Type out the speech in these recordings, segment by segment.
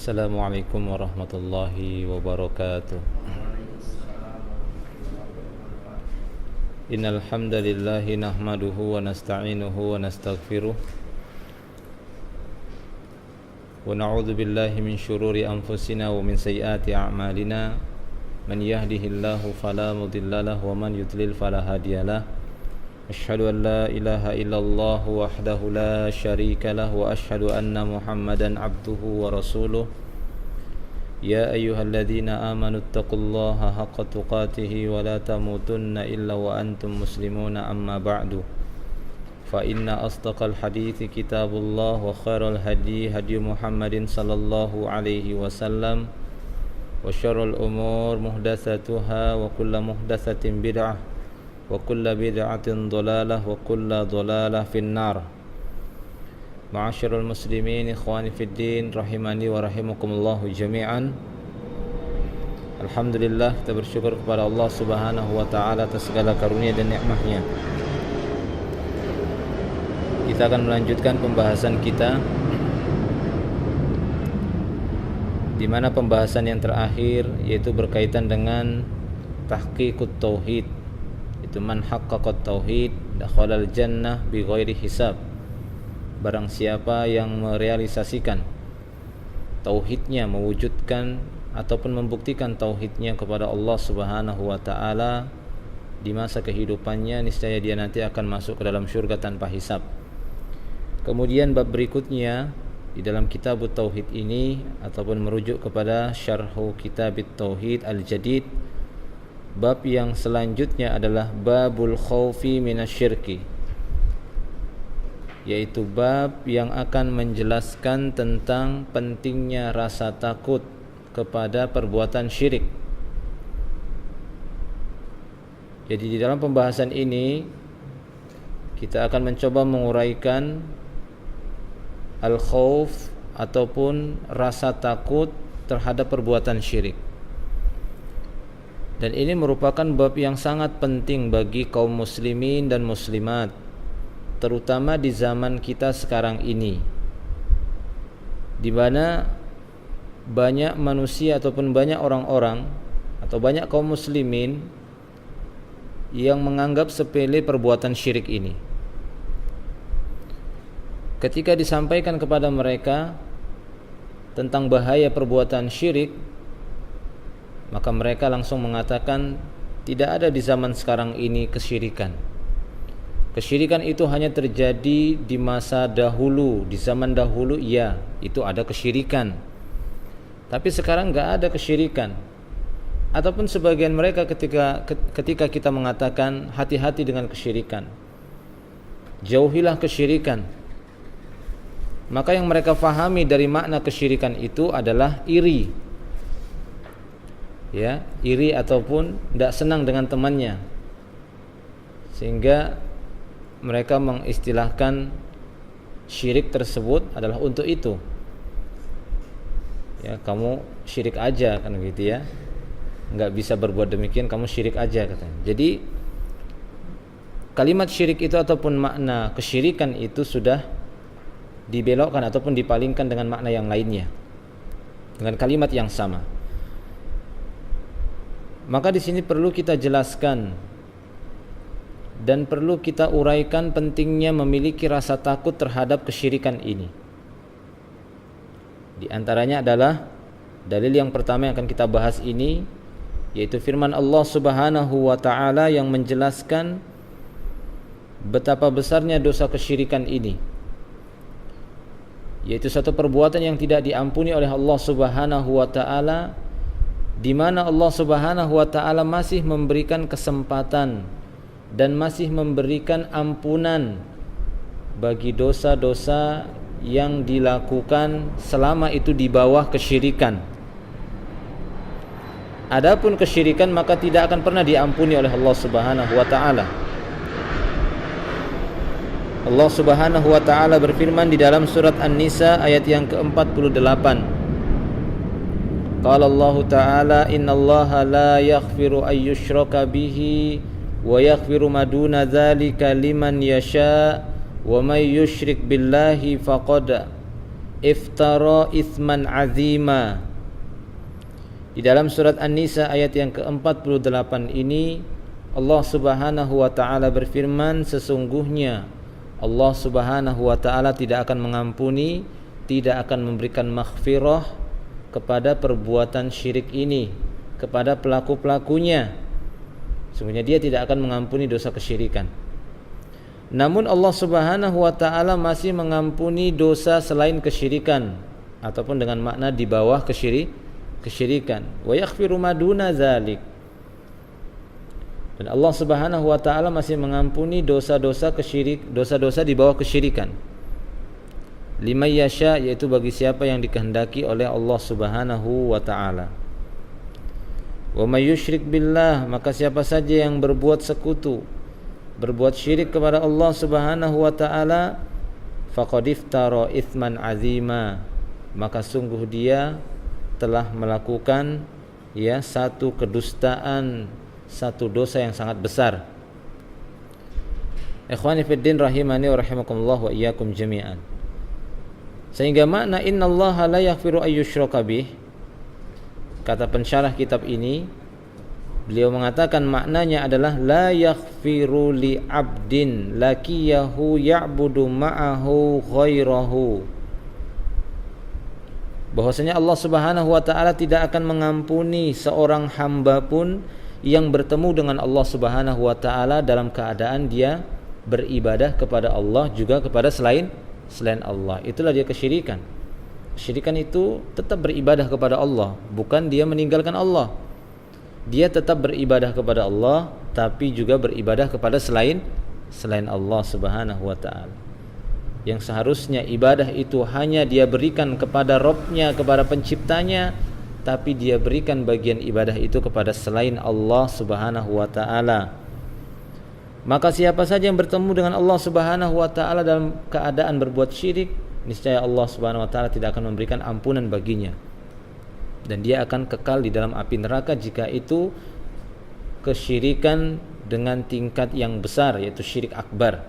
Assalamualaikum warahmatullahi wabarakatuh. Innal hamdalillah nahmaduhu wa nasta'inuhu wa nastaghfiruh wa na'udzu billahi min shururi anfusina wa min sayyiati a'malina man yahdihillahu fala mudilla lahu wa man yudlil fala hadiyalah. Asyhadu an la ilaha illallah wahdahu la syarika lah wa asyhadu anna Muhammadan abduhu wa rasuluh. Ya ayyuhalladzina amanu taqullaha haqqa tuqatih wa la tamutunna illa wa antum muslimuna amma ba'du. Fa inna asdaqal hadithi kitabullah wa khairal hadi hadi Muhammadin sallallahu alaihi wasallam wa syarrul umur muhdatsatuha wa kullu muhdatsatin bid'ah wa kullu bid'atin dhalalah wa kullu dhalalah finnar. Ma'asyiral muslimin ikhwani fid din rahimani wa rahimakumullah jami'an. Alhamdulillah, kita bersyukur kepada Allah Subhanahu wa taala atas segala karunia dan nikmat-Nya. Kita akan melanjutkan pembahasan kita, di mana pembahasan yang terakhir yaitu berkaitan dengan tahqiqut tauhid. Itu man haqqaqat tauhid dakhalal jannah bighairi hisab. Barang siapa yang merealisasikan tauhidnya, mewujudkan ataupun membuktikan tauhidnya kepada Allah Subhanahu wa taala di masa kehidupannya, niscaya dia nanti akan masuk ke dalam syurga tanpa hisab. Kemudian bab berikutnya di dalam kitab tauhid ini ataupun merujuk kepada syarhu kitabit tauhid al-jadid, bab yang selanjutnya adalah babul khaufi minasyirki, yaitu bab yang akan menjelaskan tentang pentingnya rasa takut kepada perbuatan syirik. Jadi di dalam pembahasan ini kita akan mencoba menguraikan al-khauf ataupun rasa takut terhadap perbuatan syirik. Dan ini merupakan bab yang sangat penting bagi kaum muslimin dan muslimat, terutama di zaman kita sekarang ini, di mana banyak manusia ataupun banyak orang-orang atau banyak kaum muslimin yang menganggap sepele perbuatan syirik ini. Ketika disampaikan kepada mereka tentang bahaya perbuatan syirik, maka mereka langsung mengatakan tidak ada di zaman sekarang ini kesyirikan. Kesyirikan itu hanya terjadi di masa dahulu, di zaman dahulu ya, itu ada kesyirikan. Tapi sekarang enggak ada kesyirikan. Ataupun sebagian mereka ketika kita mengatakan hati-hati dengan kesyirikan, jauhilah kesyirikan, maka yang mereka fahami dari makna kesyirikan itu adalah iri. Ya, iri ataupun tidak senang dengan temannya, sehingga mereka mengistilahkan syirik tersebut adalah untuk itu. Ya, kamu syirik aja kan gitu ya, nggak bisa berbuat demikian, kamu syirik aja katanya. Jadi kalimat syirik itu ataupun makna kesyirikan itu sudah dibelokkan ataupun dipalingkan dengan makna yang lainnya, dengan kalimat yang sama. Maka di sini perlu kita jelaskan dan perlu kita uraikan pentingnya memiliki rasa takut terhadap kesyirikan ini. Di antaranya adalah dalil yang pertama yang akan kita bahas ini, yaitu firman Allah Subhanahu wa taala yang menjelaskan betapa besarnya dosa kesyirikan ini, yaitu satu perbuatan yang tidak diampuni oleh Allah Subhanahu wa taala, di mana Allah Subhanahu wa taala masih memberikan kesempatan dan masih memberikan ampunan bagi dosa-dosa yang dilakukan selama itu di bawah kesyirikan. Adapun kesyirikan maka tidak akan pernah diampuni oleh Allah Subhanahu wa taala. Allah Subhanahu wa taala berfirman di dalam surat An-Nisa ayat yang ke-48. Qala Allah taala innallaha la yaghfiru ay yushraka bihi wa yaghfiru ma duna dzalika liman yasha wa may yusyrik billahi faqad iftara itsman azima. Di dalam surat An-Nisa ayat yang ke-48 ini Allah Subhanahu wa taala berfirman, sesungguhnya Allah Subhanahu wa taala tidak akan mengampuni, tidak akan memberikan maghfirah kepada perbuatan syirik ini, kepada pelaku-pelakunya. Sesungguhnya Dia tidak akan mengampuni dosa kesyirikan. Namun Allah Subhanahu wa taala masih mengampuni dosa selain kesyirikan, ataupun dengan makna di bawah kesyirikan. Wa yaghfiru ma duna dzalik. Dan Allah Subhanahu wa taala masih mengampuni dosa-dosa di bawah kesyirikan. Liman yasha, yaitu bagi siapa yang dikehendaki oleh Allah Subhanahu wa taala. Wa may yusyrik billah, maka siapa saja yang berbuat sekutu, berbuat syirik kepada Allah Subhanahu wa taala, faqad iftara itsman azima, maka sungguh dia telah melakukan satu kedustaan, satu dosa yang sangat besar. Ikhwani fiddin rahimani wa rahimakumullah wa iyyakum jami'an. Sehingga makna innallaha la yaghfiru ayyushraka bih, kata pensyarah kitab ini, beliau mengatakan maknanya adalah la yaghfiru li abdin lakiyahu ya'budu ma'ahu ghairahu, bahwasanya Allah Subhanahu wa taala tidak akan mengampuni seorang hamba pun yang bertemu dengan Allah Subhanahu wa taala dalam keadaan dia beribadah kepada Allah juga kepada selain Allah. Itulah dia kesyirikan. Kesyirikan itu tetap beribadah kepada Allah, bukan dia meninggalkan Allah. Dia tetap beribadah kepada Allah, tapi juga beribadah kepada selain Allah Subhanahu wa taala. Yang seharusnya ibadah itu hanya dia berikan kepada Rabb-Nya, kepada penciptanya, tapi dia berikan bagian ibadah itu kepada selain Allah Subhanahu wa taala. Maka siapa saja yang bertemu dengan Allah Subhanahu wa taala dalam keadaan berbuat syirik, niscaya Allah Subhanahu wa taala tidak akan memberikan ampunan baginya, dan dia akan kekal di dalam api neraka jika itu kesyirikan dengan tingkat yang besar, yaitu syirik akbar.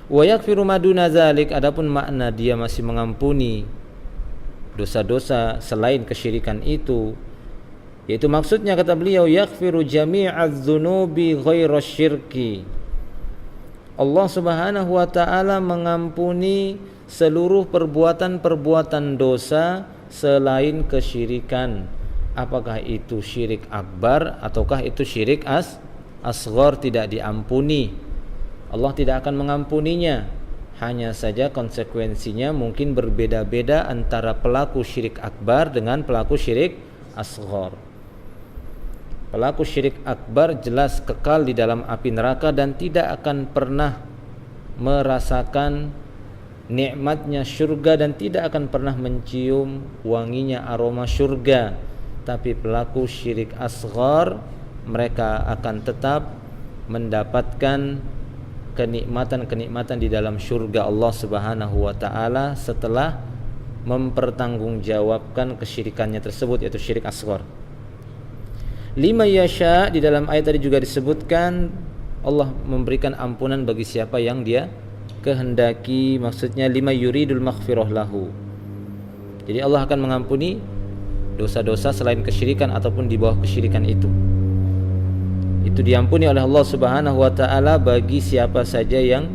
Wa yaghfiru ma duna dzalik, adapun makna dia masih mengampuni dosa-dosa selain kesyirikan itu, yaitu maksudnya kata beliau yaghfiru jami'adz dzunubi ghaira syirki. Allah Subhanahu wa taala mengampuni seluruh perbuatan-perbuatan dosa selain kesyirikan. Apakah itu syirik akbar ataukah itu syirik asghar, tidak diampuni. Allah tidak akan mengampuninya. Hanya saja konsekuensinya mungkin berbeda-beda antara pelaku syirik akbar dengan pelaku syirik asghar. Pelaku syirik akbar jelas kekal di dalam api neraka dan tidak akan pernah merasakan nikmatnya syurga dan tidak akan pernah mencium wanginya aroma syurga. Tapi pelaku syirik asghar, mereka akan tetap mendapatkan kenikmatan-kenikmatan di dalam syurga Allah Subhanahu wa taala setelah mempertanggungjawabkan kesyirikannya tersebut, yaitu syirik asghar. Lima yasha, di dalam ayat tadi juga disebutkan Allah memberikan ampunan bagi siapa yang dia kehendaki, maksudnya lima yuridul maghfirah lahu. Jadi Allah akan mengampuni dosa-dosa selain kesyirikan ataupun di bawah kesyirikan itu. Itu diampuni oleh Allah Subhanahu wa taala bagi siapa saja yang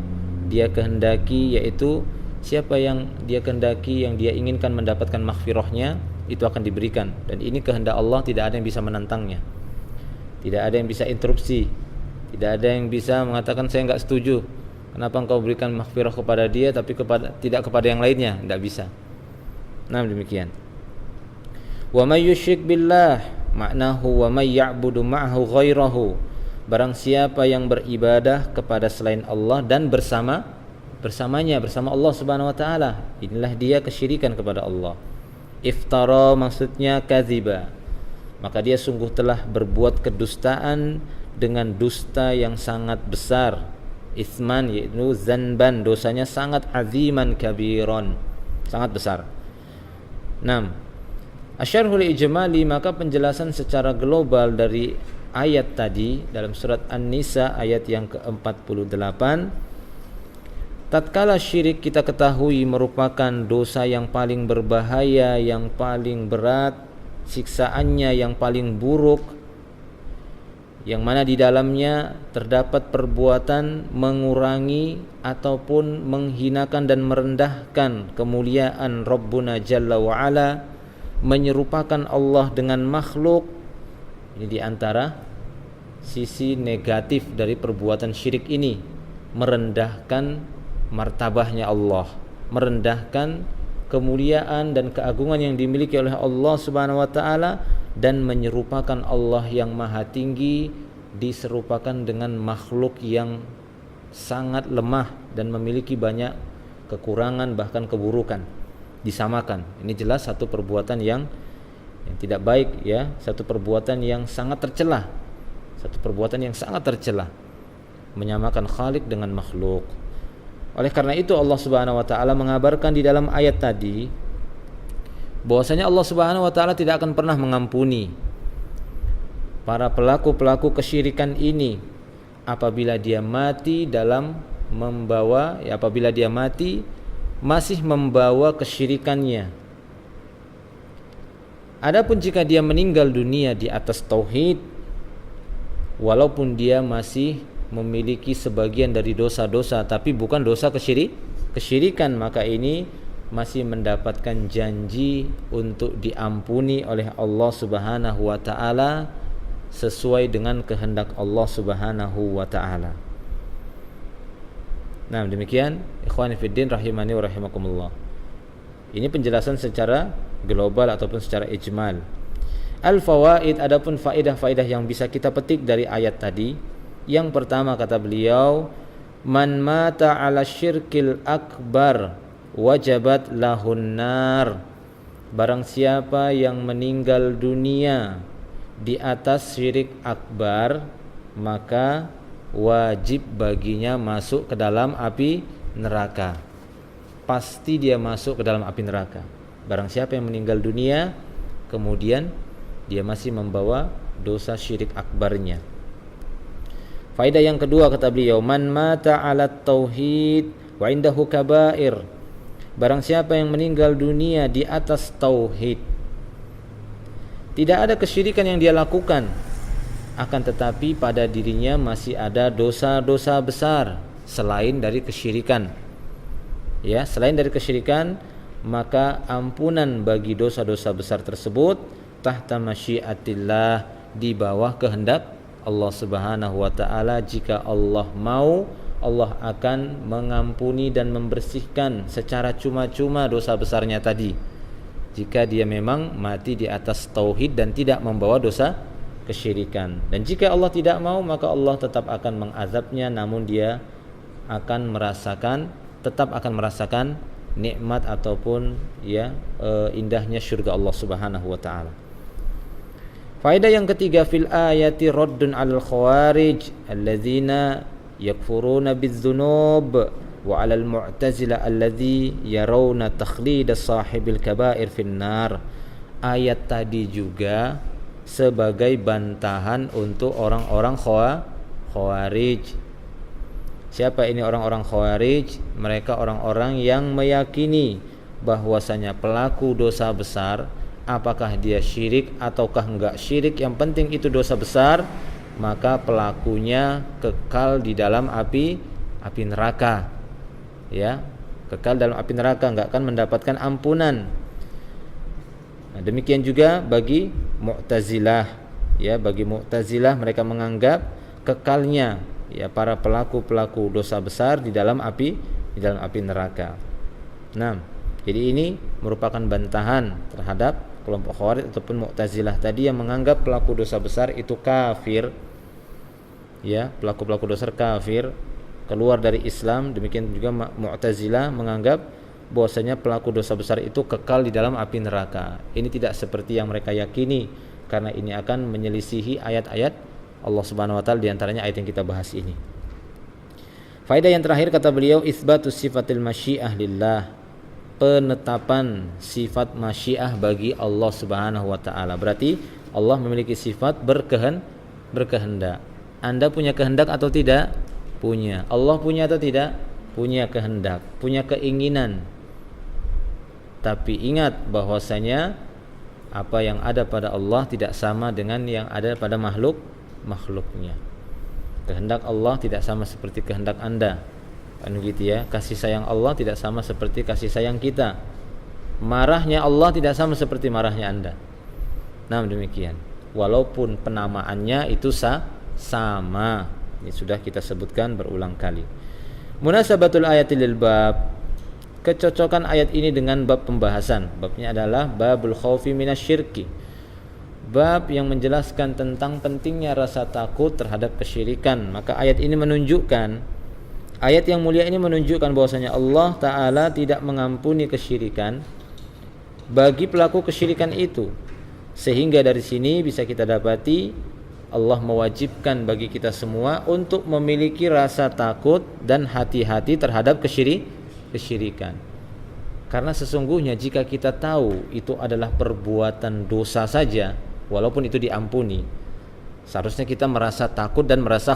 dia kehendaki, yaitu siapa yang dia kehendaki, yang dia inginkan mendapatkan maghfirahnya, itu akan diberikan. Dan ini kehendak Allah, tidak ada yang bisa menentangnya, tidak ada yang bisa interupsi, tidak ada yang bisa mengatakan saya enggak setuju, kenapa engkau berikan maghfirah kepada dia tapi tidak kepada yang lainnya, tidak bisa. Nah, demikian. Wa may yusyrik billah, maknahu wa may ya'budu ma'ahu ghairahu, barang siapa yang beribadah kepada selain Allah dan bersamanya bersama Allah Subhanahu wa taala, inilah dia kesyirikan kepada Allah. Iftara maksudnya kadziba, maka dia sungguh telah berbuat kedustaan dengan dusta yang sangat besar. Itsman yaitu zanban, dosanya sangat aziman kabiron, sangat besar. 6. Asyarhul ijmali, maka penjelasan secara global dari ayat tadi dalam surat An-Nisa ayat yang ke-48. Tatkala syirik kita ketahui merupakan dosa yang paling berbahaya, yang paling berat, siksaannya yang paling buruk, yang mana di dalamnya terdapat perbuatan mengurangi ataupun menghinakan dan merendahkan kemuliaan Rabbuna Jalla wa'ala, menyerupakan Allah dengan makhluk. Ini di antara sisi negatif dari perbuatan syirik ini, merendahkan martabahnya Allah, merendahkan kemuliaan dan keagungan yang dimiliki oleh Allah Subhanahu wa taala, dan menyerupakan Allah yang maha tinggi diserupakan dengan makhluk yang sangat lemah dan memiliki banyak kekurangan bahkan keburukan, disamakan. Ini jelas satu perbuatan yang tidak baik, ya, satu perbuatan yang sangat tercela. Satu perbuatan yang sangat tercela, menyamakan Khalik dengan makhluk. Oleh karena itu Allah Subhanahu wa taala mengabarkan di dalam ayat tadi bahwasanya Allah Subhanahu wa taala tidak akan pernah mengampuni para pelaku-pelaku kesyirikan ini apabila dia mati dalam membawa, apabila dia mati masih membawa kesyirikannya. Adapun jika dia meninggal dunia di atas tauhid, walaupun dia masih memiliki sebagian dari dosa-dosa tapi bukan dosa kesyirikan, maka ini masih mendapatkan janji untuk diampuni oleh Allah Subhanahu wa taala sesuai dengan kehendak Allah Subhanahu wa taala. Nah, demikian ikhwani fiddin rahimani wa rahimakumullah. Ini penjelasan secara global ataupun secara ijmal. Al-fawaid, adapun faedah-faedah yang bisa kita petik dari ayat tadi. Yang pertama kata beliau, man mata ala syirkil akbar wajabat lahun nar. Barang siapa yang meninggal dunia di atas syirik akbar, maka wajib baginya masuk ke dalam api neraka. Pasti dia masuk ke dalam api neraka. Barang siapa yang meninggal dunia kemudian dia masih membawa dosa syirik akbarnya. Faedah yang kedua kata beliau, man mata ala tauhid wa indahu kabair. Barang siapa yang meninggal dunia di atas tauhid, tidak ada kesyirikan yang dia lakukan, akan tetapi pada dirinya masih ada dosa-dosa besar selain dari kesyirikan. Ya, selain dari kesyirikan, maka ampunan bagi dosa-dosa besar tersebut tahta masyiatillah, di bawah kehendak Allah Subhanahu wa taala. Jika Allah mau, Allah akan mengampuni dan membersihkan secara cuma-cuma dosa besarnya tadi, jika dia memang mati di atas tauhid dan tidak membawa dosa kesyirikan. Dan jika Allah tidak mau, maka Allah tetap akan mengazabnya, namun dia akan tetap akan merasakan nikmat ataupun indahnya surga Allah Subhanahu wa taala. Faedah yang ketiga, fil ayati raddun 'alal khawarij alladzina yakfuruna bidzunub wa 'alal mu'tazilah alladzi yarawna takhlid sahibil kaba'ir finnar. Ayat tadi juga sebagai bantahan untuk orang-orang khawarij. Siapa ini orang-orang khawarij? Mereka orang-orang yang meyakini bahwasanya pelaku dosa besar, apakah dia syirik ataukah enggak syirik, yang penting itu dosa besar, maka pelakunya kekal di dalam api neraka. Ya, kekal dalam api neraka, enggak akan mendapatkan ampunan. Nah, demikian juga bagi Mu'tazilah. Ya, bagi Mu'tazilah mereka menganggap kekalnya para pelaku dosa besar di dalam api neraka. Nah, jadi ini merupakan bantahan terhadap kelompok Khawarij ataupun Mu'tazilah tadi yang menganggap pelaku dosa besar itu kafir. Ya, pelaku dosa kafir, keluar dari Islam. Demikian juga Mu'tazilah menganggap bahwasanya pelaku dosa besar itu kekal di dalam api neraka. Ini tidak seperti yang mereka yakini, karena ini akan menyelisihi ayat-ayat Allah Subhanahu wa taala, di antaranya ayat yang kita bahas ini. Faedah yang terakhir kata beliau, isbatus sifatil masyiah lillah, penetapan sifat masyiah bagi Allah Subhanahu wa taala. Berarti Allah memiliki sifat berkehendak. Anda punya kehendak atau tidak? Punya. Allah punya atau tidak? punya kehendak, punya keinginan. Tapi ingat bahwasanya apa yang ada pada Allah tidak sama dengan yang ada pada makhluknya. Kehendak Allah tidak sama seperti kehendak Anda. Kan gitu ya. Kasih sayang Allah tidak sama seperti kasih sayang kita. Marahnya Allah tidak sama seperti marahnya Anda. Nah, demikian. Walaupun penamaannya itu sama. Ini sudah kita sebutkan berulang kali. Munasabatul ayati lil bab. Kecocokan ayat ini dengan bab pembahasan. Babnya adalah babul khaufi minasyirki. Bab yang menjelaskan tentang pentingnya rasa takut terhadap kesyirikan. Maka ayat ini menunjukkan, ayat yang mulia ini menunjukkan bahwasanya Allah Ta'ala tidak mengampuni kesyirikan bagi pelaku kesyirikan itu. Sehingga dari sini bisa kita dapati Allah mewajibkan bagi kita semua untuk memiliki rasa takut dan hati-hati terhadap kesyirikan. Karena sesungguhnya jika kita tahu itu adalah perbuatan dosa saja, walaupun itu diampuni, seharusnya kita merasa takut dan merasa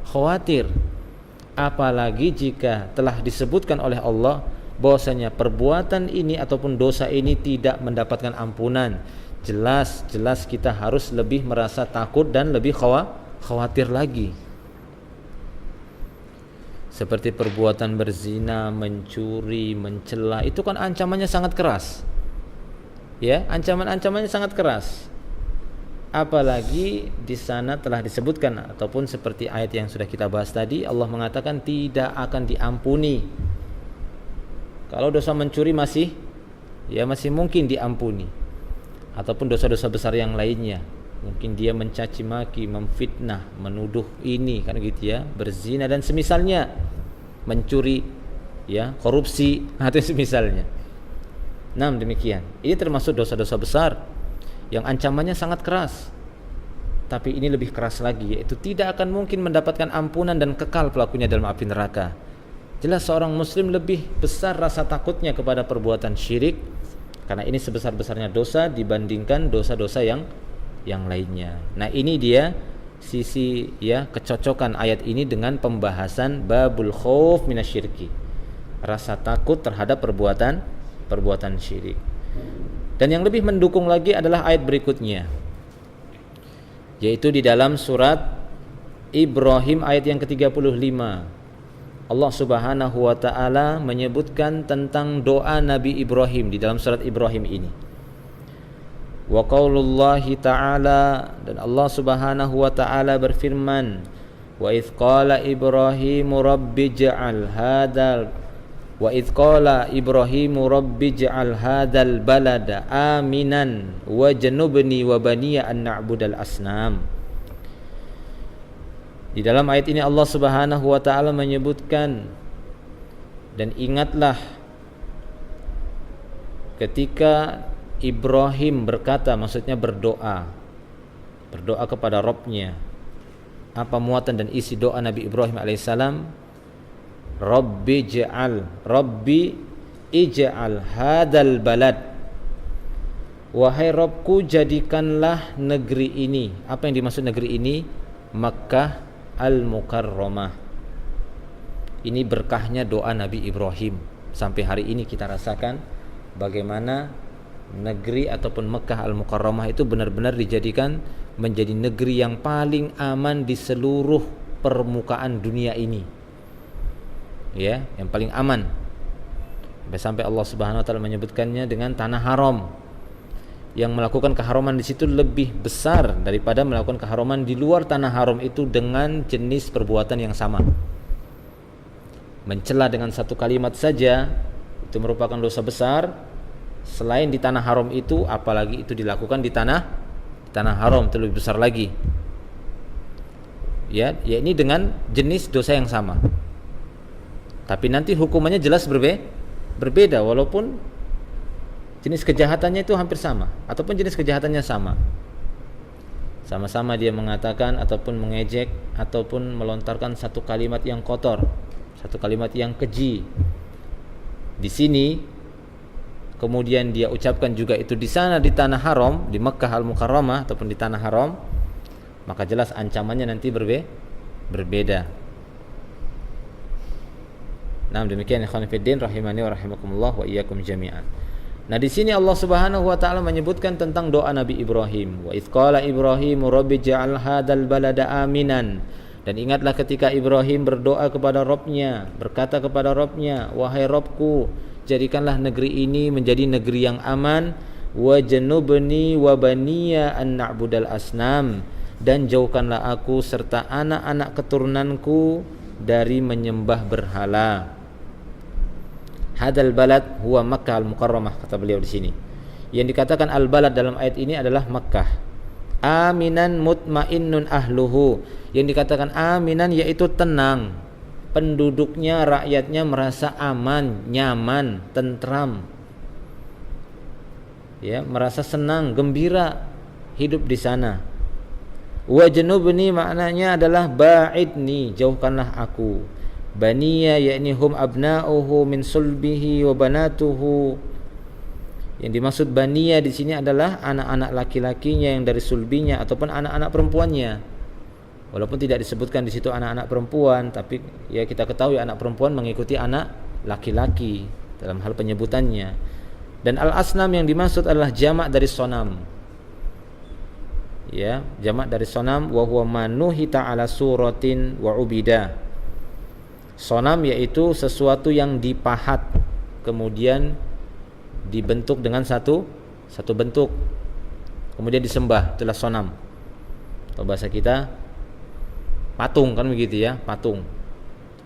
khawatir. Apalagi jika telah disebutkan oleh Allah bahwasanya perbuatan ini ataupun dosa ini tidak mendapatkan ampunan, jelas kita harus lebih merasa takut dan lebih khawatir lagi. Seperti perbuatan berzina, mencuri, mencela, itu kan ancamannya sangat keras. Ya, ancamannya sangat keras. Apalagi di sana telah disebutkan ataupun seperti ayat yang sudah kita bahas tadi, Allah mengatakan tidak akan diampuni. Kalau dosa mencuri masih mungkin diampuni. Ataupun dosa-dosa besar yang lainnya. Mungkin dia mencaci maki, memfitnah, menuduh ini kan gitu ya, berzina dan semisalnya, mencuri, ya, korupsi atau semisalnya. Nah, demikian. Ini termasuk dosa-dosa besar yang ancamannya sangat keras. Tapi ini lebih keras lagi, yaitu tidak akan mungkin mendapatkan ampunan dan kekal pelakunya dalam api neraka. Jelas seorang muslim lebih besar rasa takutnya kepada perbuatan syirik karena ini sebesar-besarnya dosa dibandingkan dosa-dosa yang lainnya. Nah, ini dia sisi ya kecocokan ayat ini dengan pembahasan babul khauf minasyirki. Rasa takut terhadap perbuatan syirik. Dan yang lebih mendukung lagi adalah ayat berikutnya, yaitu di dalam surat Ibrahim ayat yang ke-35. Allah Subhanahu wa taala menyebutkan tentang doa Nabi Ibrahim di dalam surat Ibrahim ini. Wa qaulullahi ta'ala, dan Allah Subhanahu wa ta'ala berfirman, wa idz qala Ibrahimu rabbi ij'al hadzal wa idz qala Ibrahimu rabbi ij'al hadzal balada aminan wajnubni wa baniya an na'budal asnam. Di dalam ayat ini Allah Subhanahu wa ta'ala menyebutkan, dan ingatlah ketika Ibrahim berkata, maksudnya berdoa kepada Rabb-Nya. Apa muatan dan isi doa Nabi Ibrahim alaihissalam? Rabbi ij'al hadal balad, wahai Rabbku, jadikanlah negeri ini. Apa yang dimaksud negeri ini? Makkah al-Mukarramah. Ini berkahnya doa Nabi Ibrahim. Sampai hari ini kita rasakan bagaimana negeri ataupun Mekah Al-Mukarramah itu benar-benar dijadikan menjadi negeri yang paling aman di seluruh permukaan dunia ini. Ya, yang paling aman. Sampai Allah Subhanahu wa taala menyebutkannya dengan tanah haram. Yang melakukan keharaman di situ lebih besar daripada melakukan keharaman di luar tanah haram itu dengan jenis perbuatan yang sama. Mencela dengan satu kalimat saja itu merupakan dosa besar. Selain di tanah haram itu, apalagi itu dilakukan di tanah haram, itu lebih besar lagi. Ya ini dengan jenis dosa yang sama. Tapi nanti hukumannya jelas berbeda walaupun jenis kejahatannya itu hampir sama ataupun jenis kejahatannya sama. Sama-sama dia mengatakan ataupun mengejek ataupun melontarkan satu kalimat yang kotor, satu kalimat yang keji. Di sini kemudian dia ucapkan juga itu di sana di tanah haram, di Makkah Al-Mukarramah ataupun di tanah haram, maka jelas ancamannya nanti berbeda. Nah, demikian ikhwan fillah rahimani wa rahimakumullah wa iyyakum jami'an. Nah, di sini Allah Subhanahu wa taala menyebutkan tentang doa Nabi Ibrahim. Wa idz qala Ibrahim rabbi ja'al hadzal balada aminan. Dan ingatlah ketika Ibrahim berdoa kepada Rabb-Nya, berkata kepada Rabb-Nya, wahai Rabbku, jadikanlah negeri ini menjadi negeri yang aman, wa janubni wa baniya an na'budal asnam, dan jauhkanlah aku serta anak-anak keturunanku dari menyembah berhala. Hadal balad huwa Makkah al-Mukarramah, kata beliau di sini. Yang dikatakan al-balad dalam ayat ini adalah Makkah. Aminan mutmainnun ahluhu. Yang dikatakan aminan yaitu tenang. Penduduknya, rakyatnya merasa aman, nyaman, tentram. Ya, merasa senang, gembira hidup di sana. Wa janubni maknanya adalah ba'idni, jauhkanlah aku. Baniya yakni hum abna'uhu min sulbihi wa banatuhu. Yang dimaksud baniya di sini adalah anak-anak laki-lakinya yang dari sulbinya ataupun anak-anak perempuannya. Walaupun tidak disebutkan di situ anak-anak perempuan, tapi ya kita ketahui anak perempuan mengikuti anak laki-laki dalam hal penyebutannya. Dan al-asnam yang dimaksud adalah jamak dari sonam. Ya, jamak dari sonam wa huwa manuhita ala suratin wa ubida. Sonam yaitu sesuatu yang dipahat kemudian dibentuk dengan satu bentuk kemudian disembah, itulah sonam. Atau bahasa kita patung kan begitu ya, patung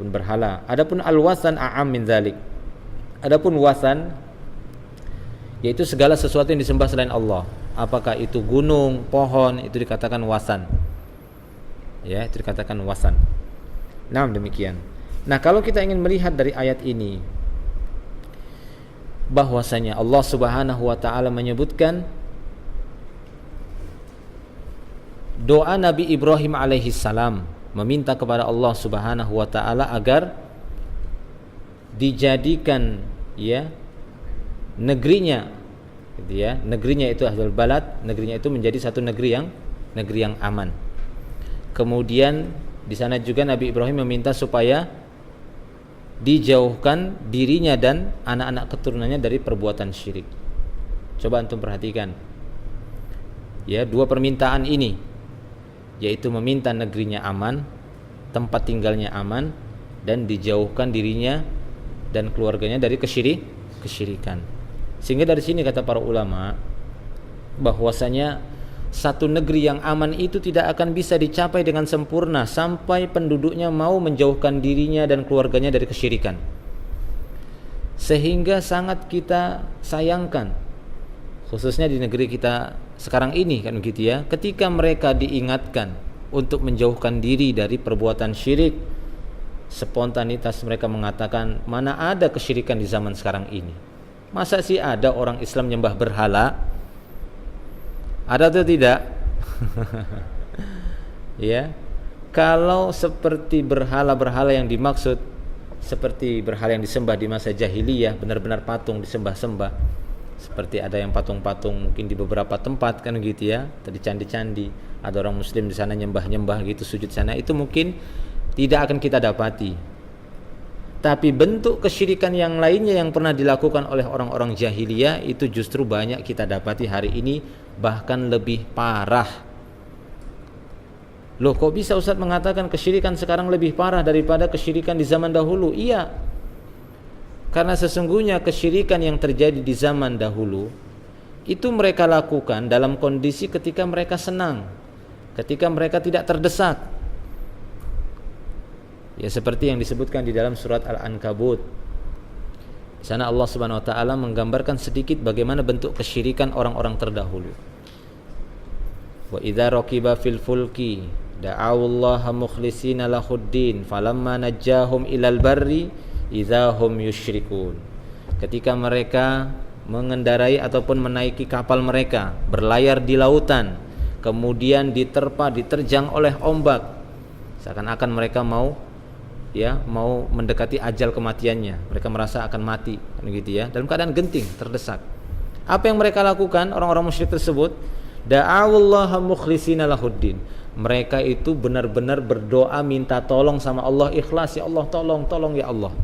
pun berhala. Adapun al-wasan a'am min dzalik. Adapun wasan yaitu segala sesuatu yang disembah selain Allah. Apakah itu gunung, pohon, itu dikatakan wasan. Ya, itu dikatakan wasan. Nah, demikian. Nah, kalau kita ingin melihat dari ayat ini bahwasanya Allah Subhanahu wa taala menyebutkan doa Nabi Ibrahim alaihi salam meminta kepada Allah Subhanahu wa taala agar dijadikan ya negerinya gitu ya, negerinya itu ahlul balad, negerinya itu menjadi satu negeri yang aman. Kemudian di sana juga Nabi Ibrahim meminta supaya dijauhkan dirinya dan anak-anak keturunannya dari perbuatan syirik. Coba antum perhatikan ya, dua permintaan ini, yaitu meminta negerinya aman, tempat tinggalnya aman, dan dijauhkan dirinya dan keluarganya dari kesyirikan. Sehingga dari sini kata para ulama bahwasanya satu negeri yang aman itu tidak akan bisa dicapai dengan sempurna sampai penduduknya mau menjauhkan dirinya dan keluarganya dari kesyirikan. Sehingga sangat kita sayangkan, khususnya di negeri kita sekarang ini kan begitu ya, ketika mereka diingatkan untuk menjauhkan diri dari perbuatan syirik, spontanitas mereka mengatakan, mana ada kesyirikan di zaman sekarang ini? Masa sih ada orang Islam nyembah berhala? Ada atau tidak? Ya, kalau seperti berhala-berhala yang dimaksud, seperti berhala yang disembah di masa jahiliyah, benar-benar patung disembah-sembah, seperti ada yang patung-patung mungkin di beberapa tempat kan gitu ya, tadi candi-candi, ada orang muslim di sana nyembah-nyembah gitu, sujud sana, itu mungkin tidak akan kita dapati. Tapi bentuk kesyirikan yang lainnya yang pernah dilakukan oleh orang-orang jahiliyah itu justru banyak kita dapati hari ini, bahkan lebih parah. Loh, kok bisa Ustaz mengatakan kesyirikan sekarang lebih parah daripada kesyirikan di zaman dahulu? Iya, karena sesungguhnya kesyirikan yang terjadi di zaman dahulu itu mereka lakukan dalam kondisi ketika mereka senang, ketika mereka tidak terdesak. Ya, seperti yang disebutkan di dalam surat Al-Ankabut. Di sana Allah Subhanahu wa taala menggambarkan sedikit bagaimana bentuk kesyirikan orang-orang terdahulu. Wa idza raqiba fil fulki da'awullaha mukhlishina lahuddin falamma najjahum ilal barri idza hum yusyrikun. Ketika mereka mengendarai ataupun menaiki kapal mereka, berlayar di lautan, kemudian diterjang oleh ombak, seakan-akan mereka mau mendekati ajal kematiannya, mereka merasa akan mati gitu ya, dalam keadaan genting, terdesak. Apa yang mereka lakukan orang-orang musyrik tersebut? Da'awullaha mukhlishina lahuddin. Mereka itu benar-benar berdoa minta tolong sama Allah, ikhlas, ya Allah tolong ya Allah.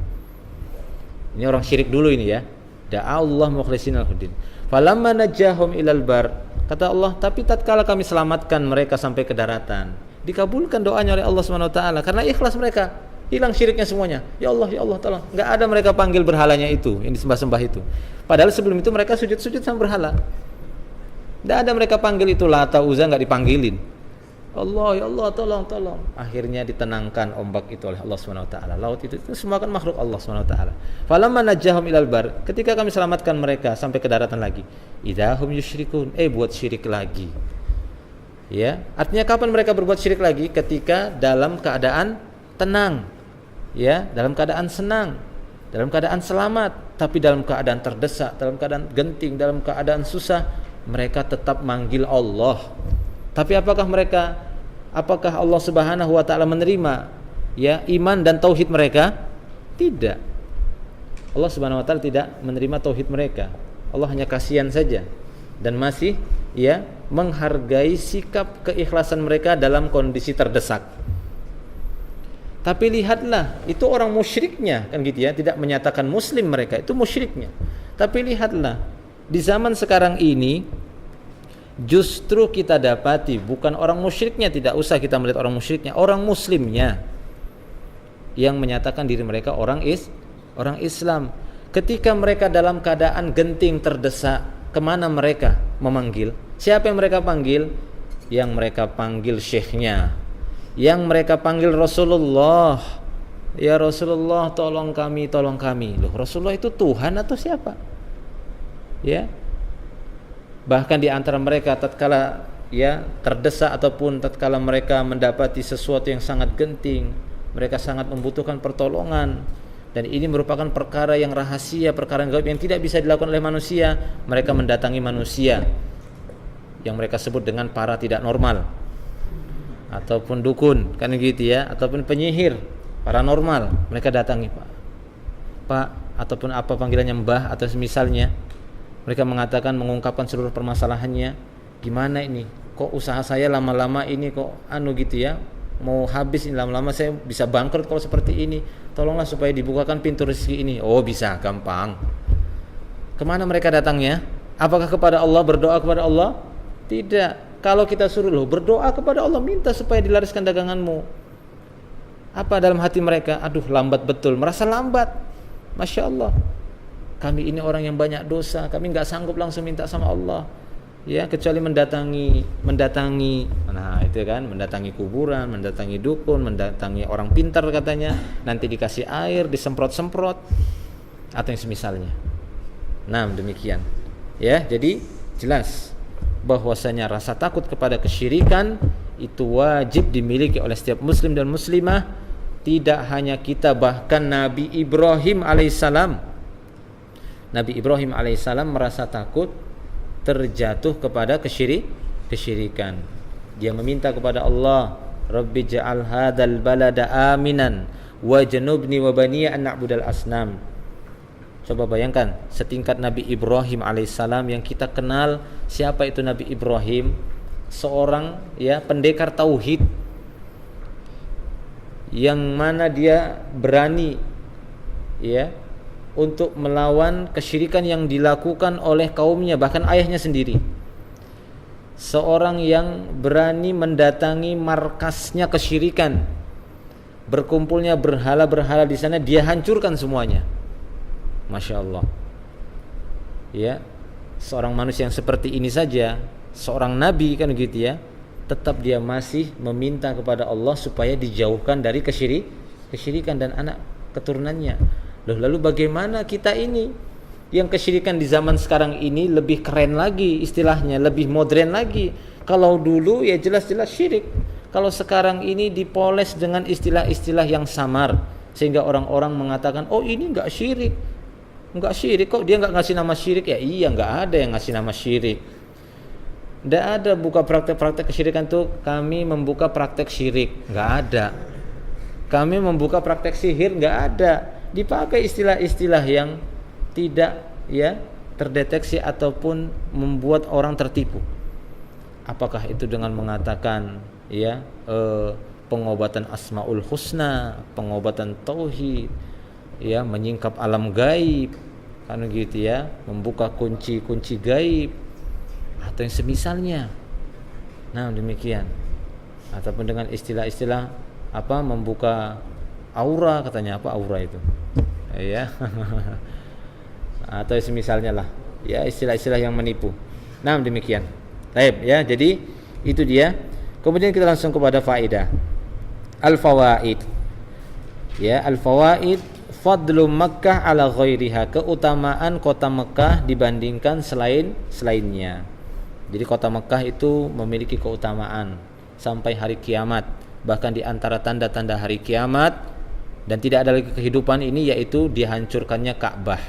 Ini orang syirik dulu ini ya. Da'allah mukhlisina lahuddin. Falamma najahum ilal bar. Kata Allah, tapi tatkala kami selamatkan mereka sampai ke daratan, dikabulkan doanya oleh Allah Subhanahu wa taala karena ikhlas mereka. Hilang syiriknya semuanya. Ya Allah tolong. Enggak ada mereka panggil berhalanya itu, yang disembah-sembah itu. Padahal sebelum itu mereka sujud-sujud sama berhala. Enggak ada mereka panggil itu Lata Uzza, enggak dipanggilin. Allah, ya Allah, tolong. Akhirnya ditenangkan ombak itu oleh Allah Subhanahu wa taala. Laut itu semua kan makhluk Allah Subhanahu wa taala. Falamma najahum ilal bar, ketika kami selamatkan mereka sampai ke daratan lagi, idahum yusyrikun, buat syirik lagi. Ya, artinya kapan mereka berbuat syirik lagi? Ketika dalam keadaan tenang. Ya, dalam keadaan senang, dalam keadaan selamat, tapi dalam keadaan terdesak, dalam keadaan genting, dalam keadaan susah, mereka tetap manggil Allah. Tapi apakah Allah Subhanahu wa taala menerima ya iman dan tauhid mereka? Tidak. Allah Subhanahu wa taala tidak menerima tauhid mereka. Allah hanya kasihan saja dan masih ya menghargai sikap keikhlasan mereka dalam kondisi terdesak. Tapi lihatlah, itu orang musyriknya kan gitu ya, tidak menyatakan muslim mereka, itu musyriknya. Tapi lihatlah, di zaman sekarang ini justru kita dapati bukan orang musyriknya, tidak usah kita melihat orang musyriknya, orang muslimnya yang menyatakan diri mereka orang Islam. Ketika mereka dalam keadaan genting terdesak, kemana mereka memanggil? Siapa yang mereka panggil? Yang mereka panggil syekhnya, yang mereka panggil Rasulullah. Ya Rasulullah, tolong kami. Loh, Rasulullah itu Tuhan atau siapa? Ya. Bahkan di antara mereka tatkala ya terdesak ataupun tatkala mereka mendapati sesuatu yang sangat genting, mereka sangat membutuhkan pertolongan, dan ini merupakan perkara yang rahasia, perkara yang gaib yang tidak bisa dilakukan oleh manusia. Mereka mendatangi manusia yang mereka sebut dengan para tidak normal, ataupun dukun kan gitu ya, ataupun penyihir paranormal. Mereka datangi, Pak, ataupun apa panggilannya, Mbah atau semisalnya. Mereka mengatakan, mengungkapkan seluruh permasalahannya. Gimana ini? Kok usaha saya lama-lama ini kok gitu ya, mau habis ini, lama-lama saya bisa bangkrut kalau seperti ini. Tolonglah supaya dibukakan pintu rezeki ini. Oh, bisa, gampang. Kemana mereka datangnya? Apakah kepada Allah, berdoa kepada Allah? Tidak. Kalau kita suruh berdoa kepada Allah, minta supaya dilariskan daganganmu. Apa dalam hati mereka? Aduh, lambat betul, merasa lambat. Masya Allah, kami ini orang yang banyak dosa, kami nggak sanggup langsung minta sama Allah, ya, kecuali mendatangi. Nah itu kan, mendatangi kuburan, mendatangi dukun, mendatangi orang pintar katanya, nanti dikasih air, disemprot-semprot atau yang semisalnya. Nah demikian, ya. Jadi jelas bahwasanya rasa takut kepada kesyirikan itu wajib dimiliki oleh setiap muslim dan muslimah. Tidak hanya kita, bahkan Nabi Ibrahim alaihissalam merasa takut terjatuh kepada kesyirikan. Dia meminta kepada Allah, Rabbi ja'al hadzal balada aminan wajnubni wa baniya an na'budal asnam. Coba bayangkan, setingkat Nabi Ibrahim alaihissalam yang kita kenal. Siapa itu Nabi Ibrahim? Seorang ya pendekar tauhid, yang mana dia berani ya untuk melawan kesyirikan yang dilakukan oleh kaumnya, bahkan ayahnya sendiri. Seorang yang berani mendatangi markasnya kesyirikan, berkumpulnya berhala-berhala di sana, dia hancurkan semuanya. Masya Allah. Ya, seorang manusia yang seperti ini saja, seorang nabi kan gitu ya, tetap dia masih meminta kepada Allah supaya dijauhkan dari kesyirikan dan anak keturunannya. Lalu bagaimana kita ini yang kesyirikan di zaman sekarang ini lebih keren lagi istilahnya, lebih modern lagi. Kalau dulu ya jelas-jelas syirik, kalau sekarang ini dipoles dengan istilah-istilah yang samar sehingga orang-orang mengatakan, oh ini enggak syirik kok, dia enggak ngasih nama syirik. Ya iya, enggak ada yang ngasih nama syirik. Enggak ada buka praktek-praktek kesyirikan tuh, kami membuka praktek syirik, enggak ada. Kami membuka praktek sihir, enggak ada. Dipakai istilah-istilah yang tidak ya terdeteksi ataupun membuat orang tertipu. Apakah itu dengan mengatakan ya pengobatan asmaul husna, pengobatan tauhid, ya, menyingkap alam gaib, kan gitu ya, membuka kunci-kunci gaib atau yang semisalnya. Nah, demikian. Ataupun dengan istilah-istilah apa, membuka aura, katanya apa aura itu? Ya. Atau semisalnya lah. Ya, istilah-istilah yang menipu. Nah, demikian. Baik, ya. Jadi itu dia. Kemudian kita langsung kepada faedah. Al-fawaid. Ya, al-fawaid fadlu Makkah ala ghairiha, keutamaan kota Mekah dibandingkan selainnya. Jadi kota Mekah itu memiliki keutamaan sampai hari kiamat. Bahkan di antara tanda-tanda hari kiamat dan tidak ada lagi kehidupan ini, yaitu dihancurkannya Ka'bah.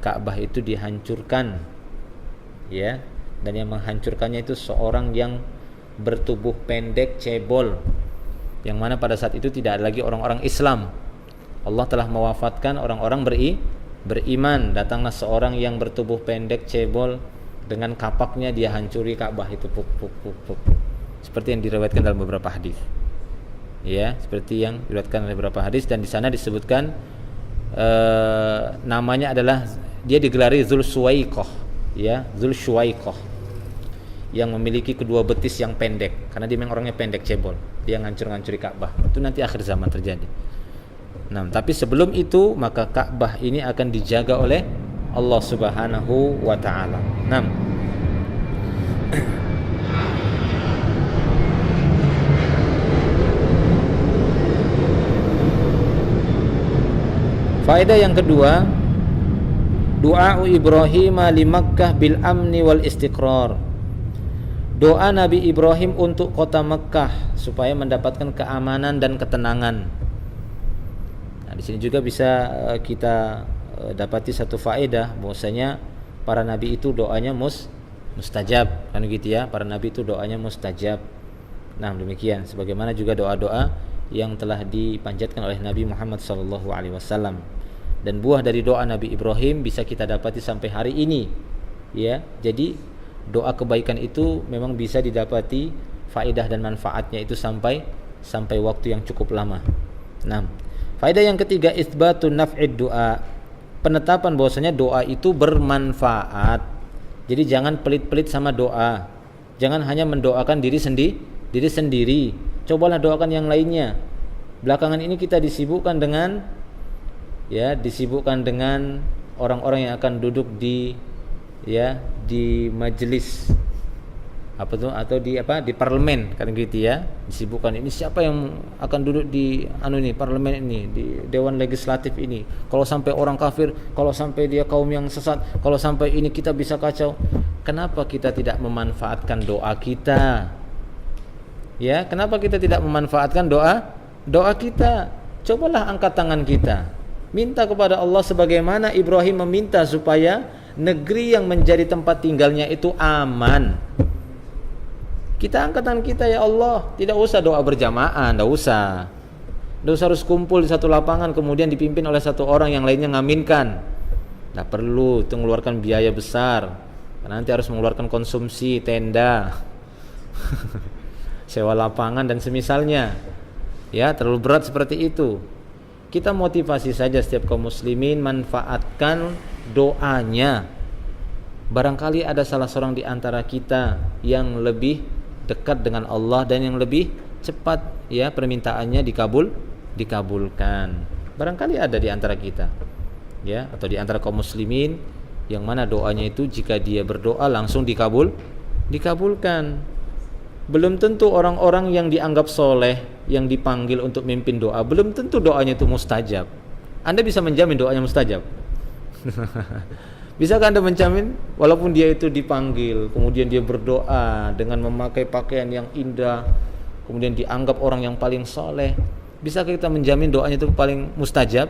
Ka'bah itu dihancurkan, ya. Dan yang menghancurkannya itu seorang yang bertubuh pendek, cebol, yang mana pada saat itu tidak ada lagi orang-orang Islam. Allah telah mewafatkan orang-orang beriman. Datanglah seorang yang bertubuh pendek, cebol, dengan kapaknya dia hancuri Ka'bah itu, puk. Seperti yang diriwayatkan dalam beberapa hadis. Ya, seperti yang diriwayatkan oleh beberapa hadis, dan di sana disebutkan namanya adalah, dia digelari Dzulsuwaiqah, ya, Dzulsuwaiqah, yang memiliki kedua betis yang pendek, karena dia memang orangnya pendek, cebol. Dia ngancuri Ka'bah. Itu nanti akhir zaman terjadi. Nah, tapi sebelum itu maka Ka'bah ini akan dijaga oleh Allah Subhanahu wa taala. Nah, faedah yang kedua, doa Ibrahim li Makkah bil amni wal istiqrar. Doa Nabi Ibrahim untuk kota Mekah supaya mendapatkan keamanan dan ketenangan. Nah, di sini juga bisa kita dapati satu faedah, bahwasanya para nabi itu doanya mustajab, kan gitu ya. Para nabi itu doanya mustajab. Nah, demikian sebagaimana juga doa-doa yang telah dipanjatkan oleh Nabi Muhammad SAW. Dan buah dari doa Nabi Ibrahim bisa kita dapati sampai hari ini, ya. Jadi doa kebaikan itu memang bisa didapati faedah dan manfaatnya itu sampai waktu yang cukup lama. Nah, faedah yang ketiga, itsbatun naf'id doa, penetapan bahwasanya doa itu bermanfaat. Jadi jangan pelit-pelit sama doa. Jangan hanya mendoakan diri sendiri. Cobalah doakan yang lainnya. Belakangan ini kita disibukkan dengan orang-orang yang akan duduk di majelis atau di parlemen, kan gitu ya. Disibukkan, ini siapa yang akan duduk di parlemen ini, di dewan legislatif ini. Kalau sampai orang kafir, kalau sampai dia kaum yang sesat, kalau sampai ini kita bisa kacau. Kenapa kita tidak memanfaatkan doa kita? Ya, kenapa kita tidak memanfaatkan doa kita? Cobalah angkat tangan kita, minta kepada Allah sebagaimana Ibrahim meminta supaya negeri yang menjadi tempat tinggalnya itu aman. Kita angkat tangan kita, ya Allah. Tidak usah doa berjamaah, tidak usah harus kumpul di satu lapangan kemudian dipimpin oleh satu orang, yang lainnya ngaminkan. Tidak perlu, itu mengeluarkan biaya besar. Karena nanti harus mengeluarkan konsumsi tenda, sewa lapangan dan semisalnya. Ya, terlalu berat seperti itu. Kita motivasi saja setiap kaum muslimin, manfaatkan doanya. Barangkali ada salah seorang di antara kita yang lebih dekat dengan Allah dan yang lebih cepat, ya, permintaannya dikabulkan. Barangkali ada di antara kita, ya, atau di antara kaum muslimin yang mana doanya itu jika dia berdoa langsung dikabulkan. Belum tentu orang-orang yang dianggap soleh, yang dipanggil untuk mimpin doa, belum tentu doanya itu mustajab. Anda bisa menjamin doanya mustajab? Bisakah Anda menjamin walaupun dia itu dipanggil, kemudian dia berdoa dengan memakai pakaian yang indah, kemudian dianggap orang yang paling soleh, bisakah kita menjamin doanya itu paling mustajab?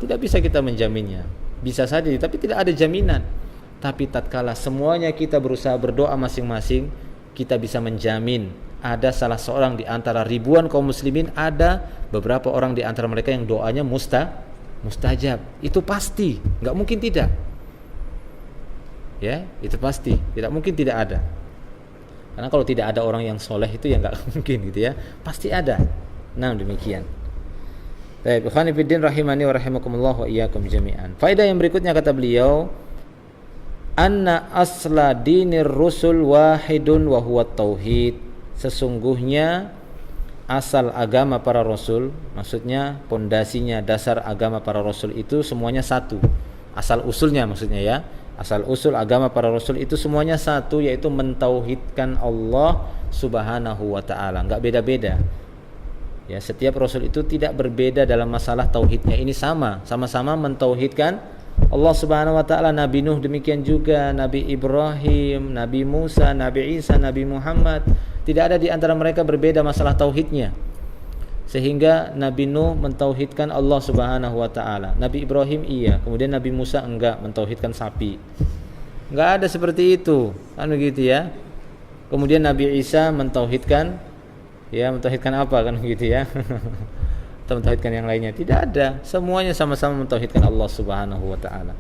Tidak bisa kita menjaminnya. Bisa saja, tapi tidak ada jaminan. Tapi tatkala semuanya kita berusaha berdoa masing-masing, kita bisa menjamin ada salah seorang di antara ribuan kaum muslimin, ada beberapa orang di antara mereka yang doanya mustajab. Itu pasti, nggak mungkin tidak. Ya, itu pasti, tidak mungkin tidak ada. Karena kalau tidak ada orang yang soleh itu ya nggak mungkin gitu ya, pasti ada. Nah, demikian. Baik, ikhwani fiddin rahimani wa rahimakumullah wa iyyakum jami'an. Faedah yang berikutnya kata beliau, anna asla dinir rusul wahidun wa huwa tauhid. Sesungguhnya asal agama para rasul, maksudnya pondasinya, dasar agama para rasul itu semuanya satu. Asal usulnya maksudnya ya. Asal usul agama para rasul itu semuanya satu, yaitu mentauhidkan Allah Subhanahu wa taala, enggak beda-beda. Ya, setiap rasul itu tidak berbeda dalam masalah tauhidnya. Ini sama-sama mentauhidkan Allah Subhanahu wa taala. Nabi Nuh demikian juga, Nabi Ibrahim, Nabi Musa, Nabi Isa, Nabi Muhammad. Tidak ada di antara mereka berbeda masalah tauhidnya. Sehingga Nabi Nuh mentauhidkan Allah Subhanahu wa taala. Nabi Ibrahim iya, kemudian Nabi Musa enggak, mentauhidkan sapi. Enggak ada seperti itu. Kan begitu ya. Kemudian Nabi Isa mentauhidkan apa kan begitu ya. Atau mentauhidkan yang lainnya. Tidak ada. Semuanya sama-sama mentauhidkan Allah Subhanahu wa taala.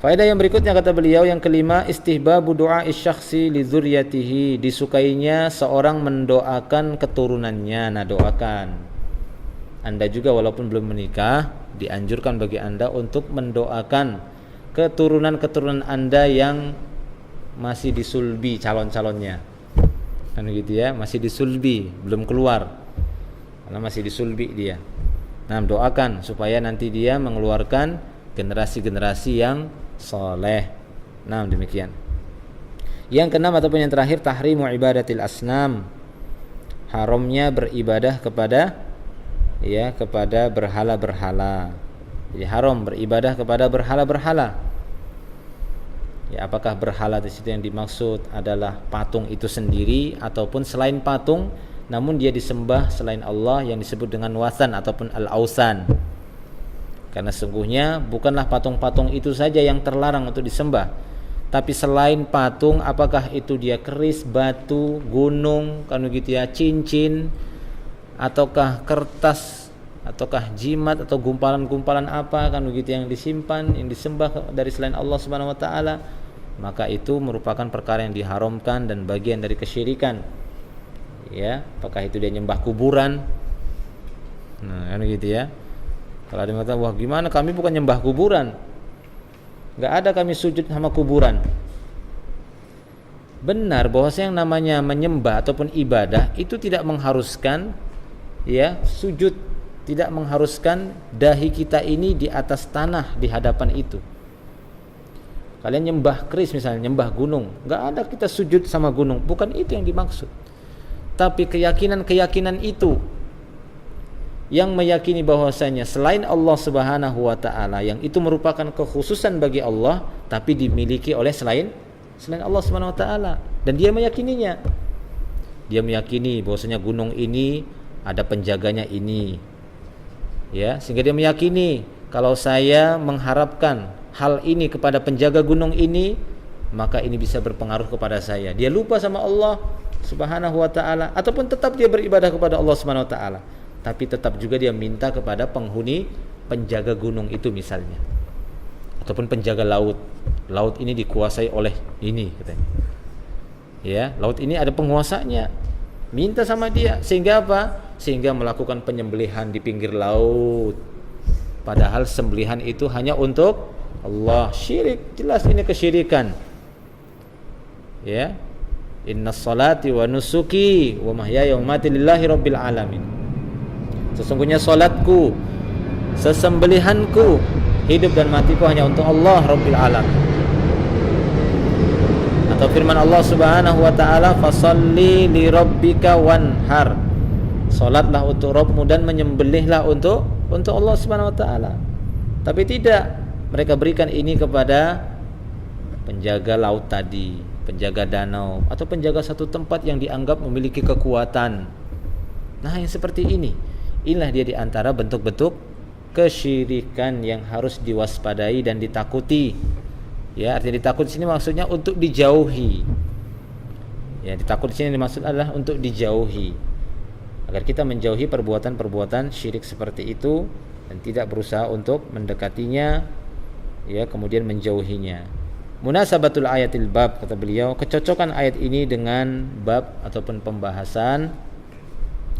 Faedah yang berikutnya kata beliau yang kelima, istihbabu du'a isyakhsi li dzurriyyatihi, disukainya seorang mendoakan keturunannya. Nah, doakan. Anda juga walaupun belum menikah, dianjurkan bagi Anda untuk mendoakan keturunan-keturunan Anda yang masih disulbi calon-calonnya. Kan gitu ya, masih disulbi, belum keluar. Karena masih disulbi dia. Nah, doakan supaya nanti dia mengeluarkan generasi-generasi yang soleh. Nah, demikian. Yang keenam ataupun yang terakhir, tahrimu ibadatil asnam, haramnya beribadah kepada berhala-berhala. Jadi haram beribadah kepada berhala-berhala. Ya, apakah berhala di situ yang dimaksud adalah patung itu sendiri ataupun selain patung namun dia disembah selain Allah yang disebut dengan wathan ataupun al-ausan. Karena sesungguhnya bukanlah patung-patung itu saja yang terlarang untuk disembah, tapi selain patung, apakah itu dia keris, batu, gunung, kan begitu ya, cincin, ataukah kertas, ataukah jimat atau gumpalan-gumpalan apa kan begitu yang disimpan, yang disembah dari selain Allah Subhanahu wa taala, maka itu merupakan perkara yang diharamkan dan bagian dari kesyirikan. Ya, apakah itu dia nyembah kuburan? Nah, kan gitu ya. Kalau ada yang kata, wah gimana kami bukan nyembah kuburan, gak ada kami sujud sama kuburan. Benar bahwa yang namanya menyembah ataupun ibadah itu tidak mengharuskan ya sujud, tidak mengharuskan dahi kita ini di atas tanah di hadapan itu. Kalian nyembah keris misalnya, nyembah gunung, gak ada kita sujud sama gunung, bukan itu yang dimaksud. Tapi keyakinan-keyakinan itu yang meyakini bahwasanya selain Allah Subhanahu wa taala yang itu merupakan kekhususan bagi Allah tapi dimiliki oleh selain Allah Subhanahu wa taala dan dia meyakininya. Dia meyakini bahwasanya gunung ini ada penjaganya ini. Ya, sehingga dia meyakini kalau saya mengharapkan hal ini kepada penjaga gunung ini, maka ini bisa berpengaruh kepada saya. Dia lupa sama Allah Subhanahu wa taala ataupun tetap dia beribadah kepada Allah Subhanahu wa taala, tapi tetap juga dia minta kepada penghuni penjaga gunung itu misalnya, ataupun penjaga laut. Laut ini dikuasai oleh ini katanya. Ya, laut ini ada penguasanya. Minta sama dia sehingga apa? Sehingga melakukan penyembelihan di pinggir laut. Padahal sembelihan itu hanya untuk Allah. Syirik, jelas ini kesyirikan. Ya. Innas salati wa nusuki wa mahyaya wa mamati lillahi rabbil alamin. Sesungguhnya salatku, sesembelihanku, hidup dan matiku hanya untuk Allah Rabbil alamin. Atau firman Allah Subhanahu wa taala, fasalli li rabbika wanhar. Salatlah untuk Rabbmu dan menyembelihlah untuk Allah Subhanahu wa taala. Tapi tidak, mereka berikan ini kepada penjaga laut tadi, penjaga danau, atau penjaga satu tempat yang dianggap memiliki kekuatan. Nah, yang seperti ini, inilah dia di antara bentuk-bentuk kesyirikan yang harus diwaspadai dan ditakuti. Ya, artinya ditakut di sini maksudnya untuk dijauhi. Ya, ditakut di sini dimaksud adalah untuk dijauhi. Agar kita menjauhi perbuatan-perbuatan syirik seperti itu dan tidak berusaha untuk mendekatinya, ya, kemudian menjauhinya. Munasabatul ayatil bab, kata beliau, kecocokan ayat ini dengan bab ataupun pembahasan,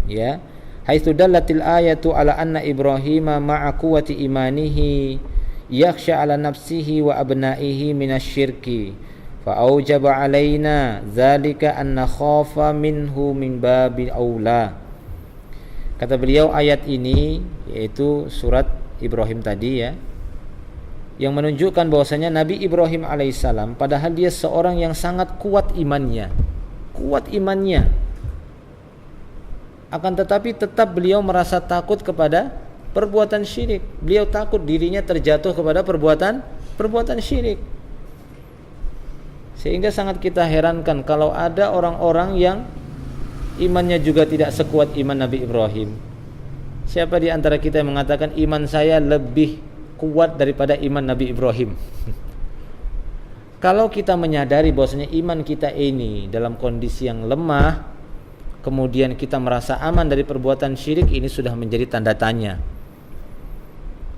ya, haitsu dallatil ayatu ala anna Ibrahim ma'a quwwati imanihi yakhsha ala nafsihi wa abnaihi minasyirki fa aujaba alaina dzalika an nakhafa minhu min babil aula. Kata beliau, ayat ini yaitu surat Ibrahim tadi ya, yang menunjukkan bahwasanya Nabi Ibrahim alaihissalam padahal dia seorang yang sangat kuat imannya, akan tetapi tetap beliau merasa takut kepada perbuatan syirik. Beliau takut dirinya terjatuh kepada perbuatan syirik. Sehingga sangat kita herankan kalau ada orang-orang yang imannya juga tidak sekuat iman Nabi Ibrahim. Siapa di antara kita yang mengatakan iman saya lebih kuat daripada iman Nabi Ibrahim? Kalau kita menyadari bahwasanya iman kita ini dalam kondisi yang lemah, kemudian kita merasa aman dari perbuatan syirik, ini sudah menjadi tanda tanya.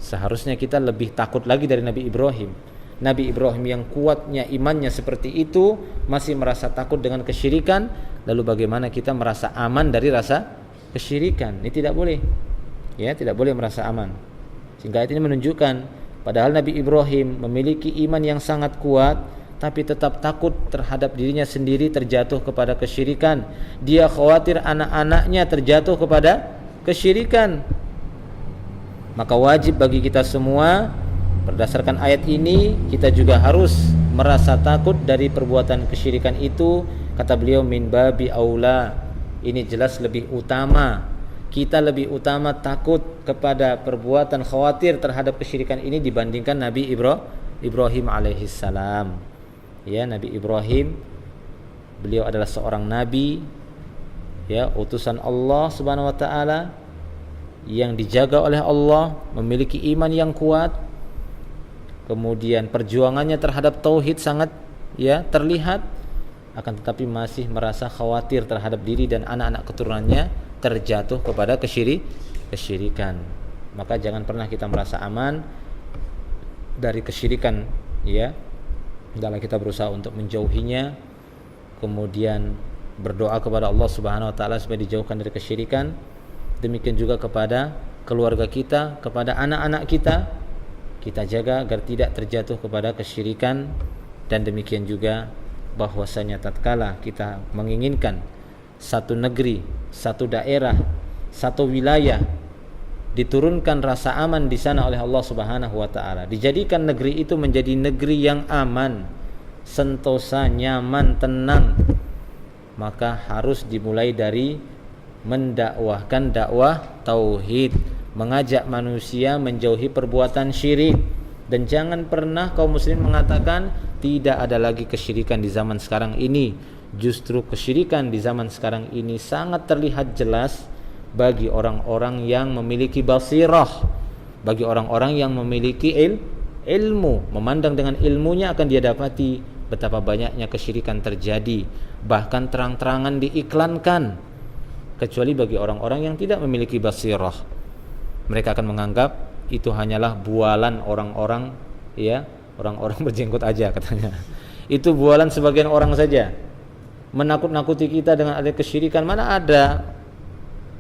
Seharusnya kita lebih takut lagi dari Nabi Ibrahim. Nabi Ibrahim yang kuatnya imannya seperti itu masih merasa takut dengan kesyirikan, lalu bagaimana kita merasa aman dari rasa kesyirikan? Ini tidak boleh. Ya, tidak boleh merasa aman. Sehingga ayat ini menunjukkan padahal Nabi Ibrahim memiliki iman yang sangat kuat, tapi tetap takut terhadap dirinya sendiri terjatuh kepada kesyirikan. Dia khawatir anak-anaknya terjatuh kepada kesyirikan. Maka wajib bagi kita semua, berdasarkan ayat ini, kita juga harus merasa takut dari perbuatan kesyirikan itu. Kata beliau, min babi aula, ini jelas lebih utama. Kita lebih utama takut kepada perbuatan khawatir terhadap kesyirikan ini dibandingkan Nabi Ibrahim alaihissalam. Ya, Nabi Ibrahim, beliau adalah seorang nabi, ya, utusan Allah Subhanahu wa taala yang dijaga oleh Allah, memiliki iman yang kuat. Kemudian perjuangannya terhadap tauhid sangat ya terlihat, akan tetapi masih merasa khawatir terhadap diri dan anak-anak keturunannya terjatuh kepada kesyirikan. Maka jangan pernah kita merasa aman dari kesyirikan, ya. Dalam kita berusaha untuk menjauhinya, kemudian berdoa kepada Allah Subhanahu wa taala supaya dijauhkan dari kesyirikan. Demikian juga kepada keluarga kita, kepada anak-anak kita jaga agar tidak terjatuh kepada kesyirikan. Dan demikian juga bahwasanya tatkala kita menginginkan satu negeri, satu daerah, satu wilayah diturunkan rasa aman di sana oleh Allah Subhanahu wa taala, dijadikan negeri itu menjadi negeri yang aman, sentosa, nyaman, tenang, maka harus dimulai dari mendakwahkan dakwah tauhid, mengajak manusia menjauhi perbuatan syirik. Dan jangan pernah kaum muslimin mengatakan tidak ada lagi kesyirikan di zaman sekarang ini. Justru kesyirikan di zaman sekarang ini sangat terlihat jelas bagi orang-orang yang memiliki basirah, bagi orang-orang yang memiliki ilmu. Memandang dengan ilmunya akan dia dapati betapa banyaknya kesyirikan terjadi, bahkan terang-terangan diiklankan. Kecuali bagi orang-orang yang tidak memiliki basirah, mereka akan menganggap itu hanyalah bualan orang-orang, ya, orang-orang berjenggot aja katanya. Itu bualan sebagian orang saja, menakut-nakuti kita dengan ada kesyirikan. Mana ada?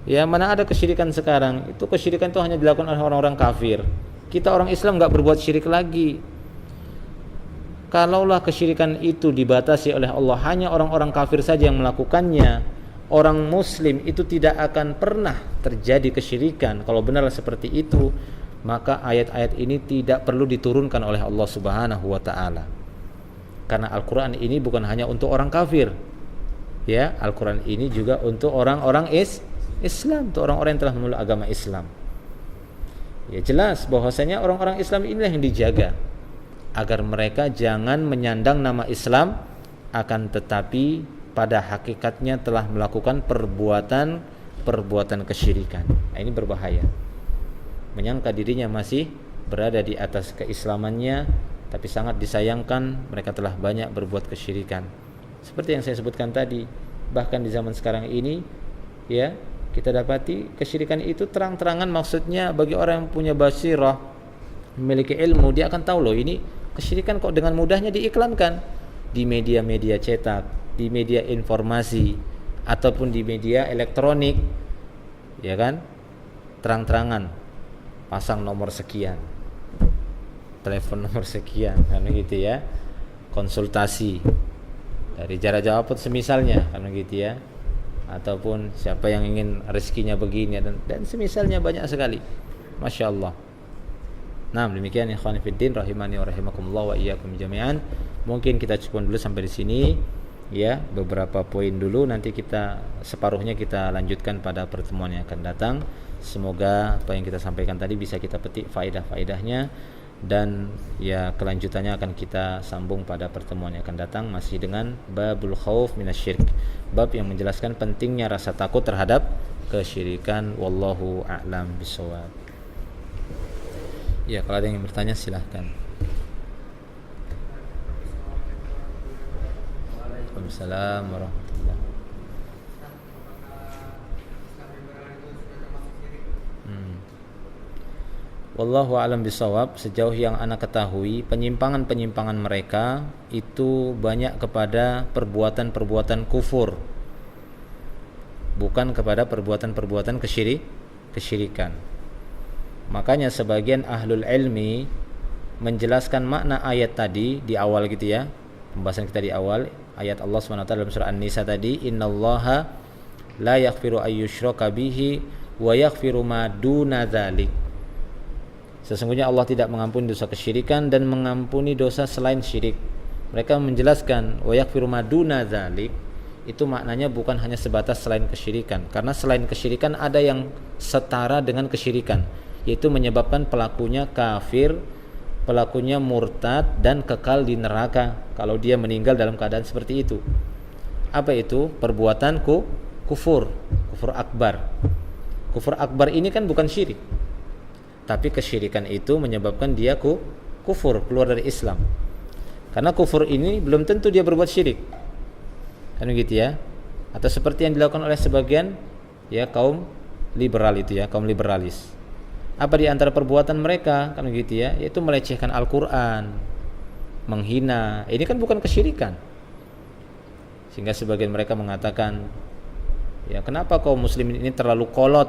Ya, mana ada kesyirikan sekarang? Itu kesyirikan itu hanya dilakukan oleh orang-orang kafir. Kita orang Islam enggak berbuat syirik lagi. Kalaulah kesyirikan itu dibatasi oleh Allah, hanya orang-orang kafir saja yang melakukannya, orang muslim itu tidak akan pernah terjadi kesyirikan. Kalau benar seperti itu, maka ayat-ayat ini tidak perlu diturunkan oleh Allah Subhanahu wa taala. Karena Al-Qur'an ini bukan hanya untuk orang kafir. Ya, Al-Qur'an ini juga untuk orang-orang Islam, untuk orang-orang yang telah memeluk agama Islam. Ya, jelas bahwasanya orang-orang Islam inilah yang dijaga agar mereka jangan menyandang nama Islam, akan tetapi pada hakikatnya telah melakukan perbuatan kesyirikan. Nah, ini berbahaya. Menyangka dirinya masih berada di atas keislamannya, tapi sangat disayangkan mereka telah banyak berbuat kesyirikan. Seperti yang saya sebutkan tadi, bahkan di zaman sekarang ini, ya, kita dapati kesyirikan itu terang-terangan. Maksudnya bagi orang yang punya basirah, memiliki ilmu, dia akan tahu loh ini kesyirikan kok dengan mudahnya diiklankan di media-media cetak, di media informasi, ataupun di media elektronik. ya kan, terang-terangan pasang nomor sekian, telepon nomor sekian, kan gitu ya, konsultasi dari jarak jauh pun semisalnya, kan gitu ya, ataupun siapa yang ingin rezekinya begini dan semisalnya banyak sekali, masya Allah. Nah, demikian ikhwan fillah rahimani wa rahimakumullah wa iyyakum jami'an. Mungkin kita cukup dulu sampai di sini ya, beberapa poin dulu, nanti kita separuhnya kita lanjutkan pada pertemuan yang akan datang. Semoga apa yang kita sampaikan tadi bisa kita petik faedah-faedahnya, dan ya kelanjutannya akan kita sambung pada pertemuan yang akan datang masih dengan babul khauf minasyirik, bab yang menjelaskan pentingnya rasa takut terhadap kesyirikan. Wallahu a'lam bishawab. Ya, kalau ada yang bertanya silahkan. Waalaikumsalam warahmatullahi. Wallahu a'lam bishawab. Sejauh yang ana ketahui, penyimpangan-penyimpangan mereka itu banyak kepada perbuatan-perbuatan kufur, bukan kepada perbuatan-perbuatan kesyirikan. Makanya sebagian ahlul ilmi menjelaskan makna ayat tadi di awal gitu ya, pembahasan kita di awal, ayat Allah SWT dalam surah An-Nisa tadi, innallaha la yaghfiru ayyushraka bihi wa yaghfiru ma duna dzalik. Sesungguhnya Allah tidak mengampuni dosa kesyirikan dan mengampuni dosa selain syirik. Mereka menjelaskan wa yaghfiru ma duna dzalik, itu maknanya bukan hanya sebatas selain kesyirikan, karena selain kesyirikan ada yang setara dengan kesyirikan, yaitu menyebabkan pelakunya kafir, pelakunya murtad dan kekal di neraka kalau dia meninggal dalam keadaan seperti itu. Apa itu? Perbuatan kufur akbar. Kufur akbar ini kan bukan syirik, tapi kesyirikan itu menyebabkan dia kufur, keluar dari Islam. Karena kufur ini belum tentu dia berbuat syirik, kan begitu ya. Atau seperti yang dilakukan oleh sebagian ya kaum liberal itu ya, kaum liberalis. Apa di antara perbuatan mereka, kan begitu ya, yaitu melecehkan Al-Quran, menghina. Ini kan bukan kesyirikan. Sehingga sebagian mereka mengatakan, ya kenapa kaum muslimin ini terlalu kolot,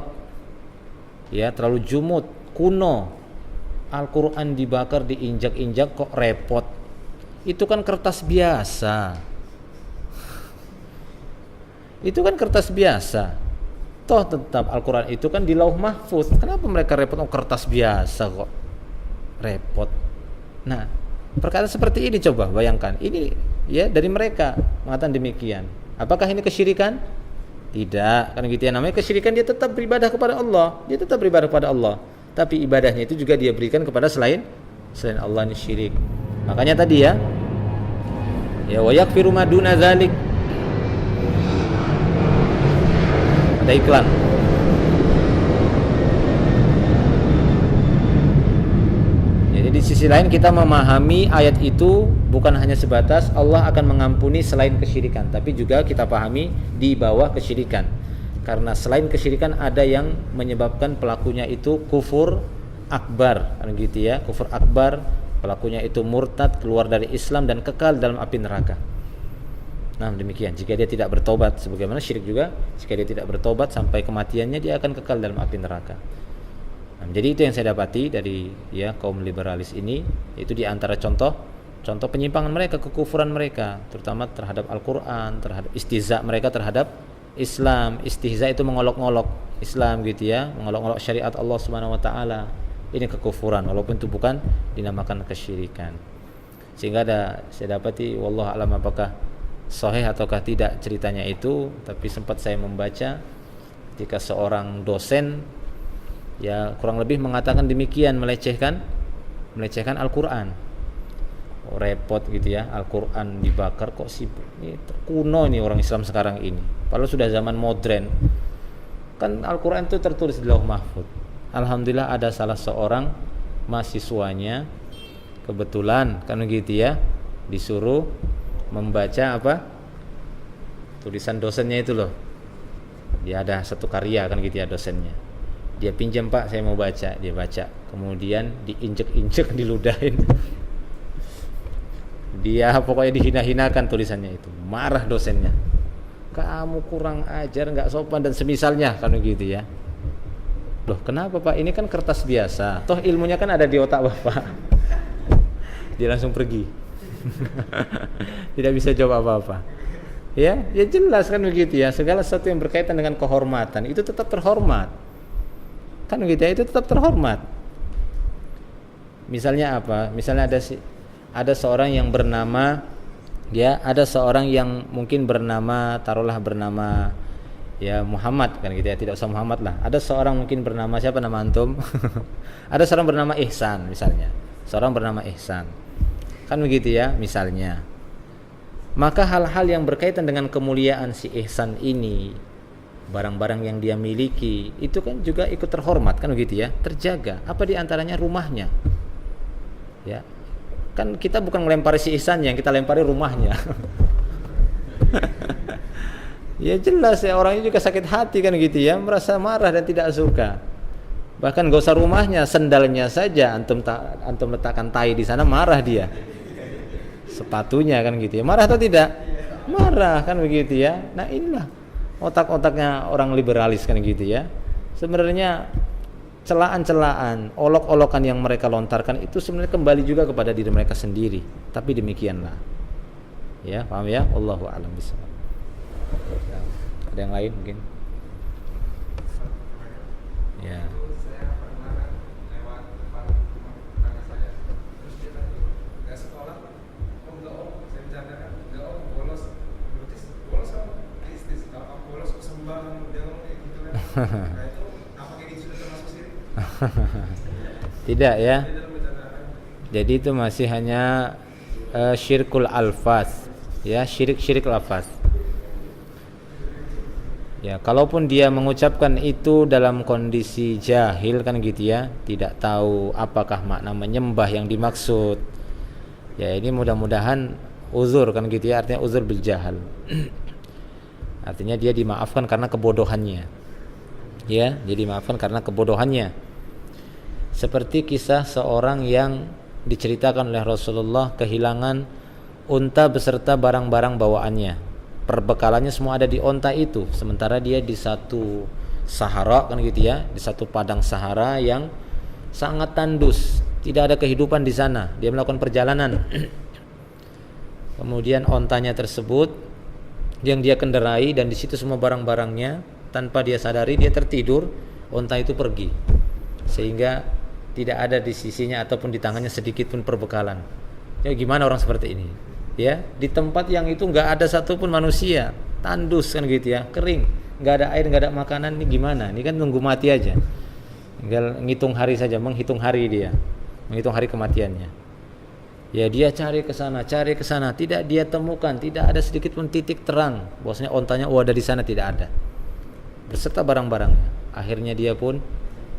ya terlalu jumut, kuno, Al-Quran dibakar, diinjak-injak kok repot. Itu kan kertas biasa. Itu kan kertas biasa. Toh tetap Al-Quran itu kan di lauh mahfuz. Kenapa mereka repot? Oh, kertas biasa kok repot. Nah, perkataan seperti ini coba bayangkan. Ini ya dari mereka mengatakan demikian. Apakah ini kesyirikan? Tidak. Kan gitu ya, namanya kesyirikan, dia tetap beribadah kepada Allah. Dia tetap beribadah kepada Allah. Tapi ibadahnya itu juga dia berikan kepada selain Allah, ini syirik. Makanya tadi ya wa yaghfiru ma duna dzalik. Ada iklan. Jadi di sisi lain kita memahami ayat itu bukan hanya sebatas Allah akan mengampuni selain kesyirikan, tapi juga kita pahami di bawah kesyirikan. Karena selain kesyirikan ada yang menyebabkan pelakunya itu kufur akbar, kan gitu ya, kufur akbar, pelakunya itu murtad, keluar dari Islam dan kekal dalam api neraka. Nah, demikian jika dia tidak bertobat, sebagaimana syirik juga, jika dia tidak bertobat sampai kematiannya dia akan kekal dalam api neraka. Nah, jadi itu yang saya dapati dari ya kaum liberalis ini, itu di antara contoh penyimpangan mereka, kekufuran mereka, terutama terhadap Al-Qur'an, terhadap istihza mereka terhadap Islam. Istihza itu mengolok-olok Islam gitu ya, mengolok-olok syariat Allah Subhanahu wa taala. Ini kekufuran walaupun itu bukan dinamakan kesyirikan. Sehingga saya dapati wallahu alam apakah sahih ataukah tidak ceritanya itu, tapi sempat saya membaca ketika seorang dosen ya kurang lebih mengatakan demikian, melecehkan Al-Qur'an. Oh, repot gitu ya, Al-Qur'an dibakar kok sibuk. Ini kuno nih orang Islam sekarang ini. Padahal sudah zaman modern. Kan Al-Qur'an itu tertulis di Lauh Mahfuz. Alhamdulillah ada salah seorang mahasiswanya kebetulan kan gitu ya, disuruh membaca tulisan dosennya itu loh. Dia ada satu karya kan gitu ya dosennya. Dia pinjam, Pak, saya mau baca. Dia baca. Kemudian diinjek-injek, diludahin. Dia pokoknya dihina-hinakan tulisannya itu. Marah dosennya. Kamu kurang ajar, enggak sopan dan semisalnya kan gitu ya. Loh, kenapa Pak? Ini kan kertas biasa. Toh ilmunya kan ada di otak Bapak. Dia langsung pergi. Tidak bisa jawab apa-apa. Ya jelas kan begitu ya. Segala sesuatu yang berkaitan dengan kehormatan itu tetap terhormat. Kan begitu ya, itu tetap terhormat. Misalnya apa? Misalnya ada seorang yang bernama, ya, ada seorang yang mungkin bernama, taruhlah bernama ya Muhammad kan gitu ya, tidak usah Muhammad lah. Ada seorang mungkin bernama, siapa nama antum? Ada seorang bernama Ihsan misalnya. Seorang bernama Ihsan. Kan begitu ya misalnya. Maka hal-hal yang berkaitan dengan kemuliaan si Ihsan ini, barang-barang yang dia miliki, itu kan juga ikut terhormat kan begitu ya, terjaga. Apa di antaranya rumahnya. Ya. Kan kita bukan melempari si Ihsan, yang kita lempari rumahnya. Ya jelas ya, orangnya juga sakit hati kan gitu ya, merasa marah dan tidak suka. Bahkan gak usah rumahnya, sendalnya saja antum letakkan tai di sana, marah dia. Sepatunya kan gitu ya, marah atau tidak? Marah kan begitu ya. Nah inilah otak-otaknya orang liberalis kan gitu ya. Sebenarnya celaan-celaan, olok-olokan yang mereka lontarkan itu sebenarnya kembali juga kepada diri mereka sendiri. Tapi demikianlah. Ya, paham ya? Allahu a'lam bishawab. Ada yang lain mungkin? Ya. Saya pernah lewat depan tetangga saya, terus dia tanya, nggak sekolah, oh enggak om, saya bercandakan, enggak om, bolos, bolos om, istis, kalau kamu bolos kesembah, dia ngomong kayak gitu kan, nah itu apa kayak gitu sudah termasuk sirik? Tidak ya. Jadi itu masih hanya syirkul alfaz, ya, syirik lafaz. Ya, kalaupun dia mengucapkan itu dalam kondisi jahil kan gitu ya, tidak tahu apakah makna menyembah yang dimaksud. Ya, ini mudah-mudahan uzur kan gitu ya, artinya uzur bil jahal. Artinya dia dimaafkan karena kebodohannya. Ya, jadi dimaafkan karena kebodohannya. Seperti kisah seorang yang diceritakan oleh Rasulullah kehilangan unta beserta barang-barang bawaannya. Perbekalannya semua ada di onta itu, sementara dia di satu sahara kan gitu ya, di satu padang sahara yang sangat tandus, tidak ada kehidupan di sana. Dia melakukan perjalanan. Kemudian ontanya tersebut yang dia kendarai dan di situ semua barang-barangnya, tanpa dia sadari dia tertidur, onta itu pergi. Sehingga tidak ada di sisinya ataupun di tangannya sedikit pun perbekalan. Ya gimana orang seperti ini? Ya, di tempat yang itu nggak ada satupun manusia, tandus kan gitu ya, kering, nggak ada air, nggak ada makanan, ini gimana? Ini kan nunggu mati aja, tinggal ngitung hari saja, menghitung hari dia, menghitung hari kematiannya. Ya dia cari ke sana, tidak dia temukan, tidak ada sedikit pun titik terang, bahwasanya ontanya ada di sana, tidak ada, beserta barang-barangnya. Akhirnya dia pun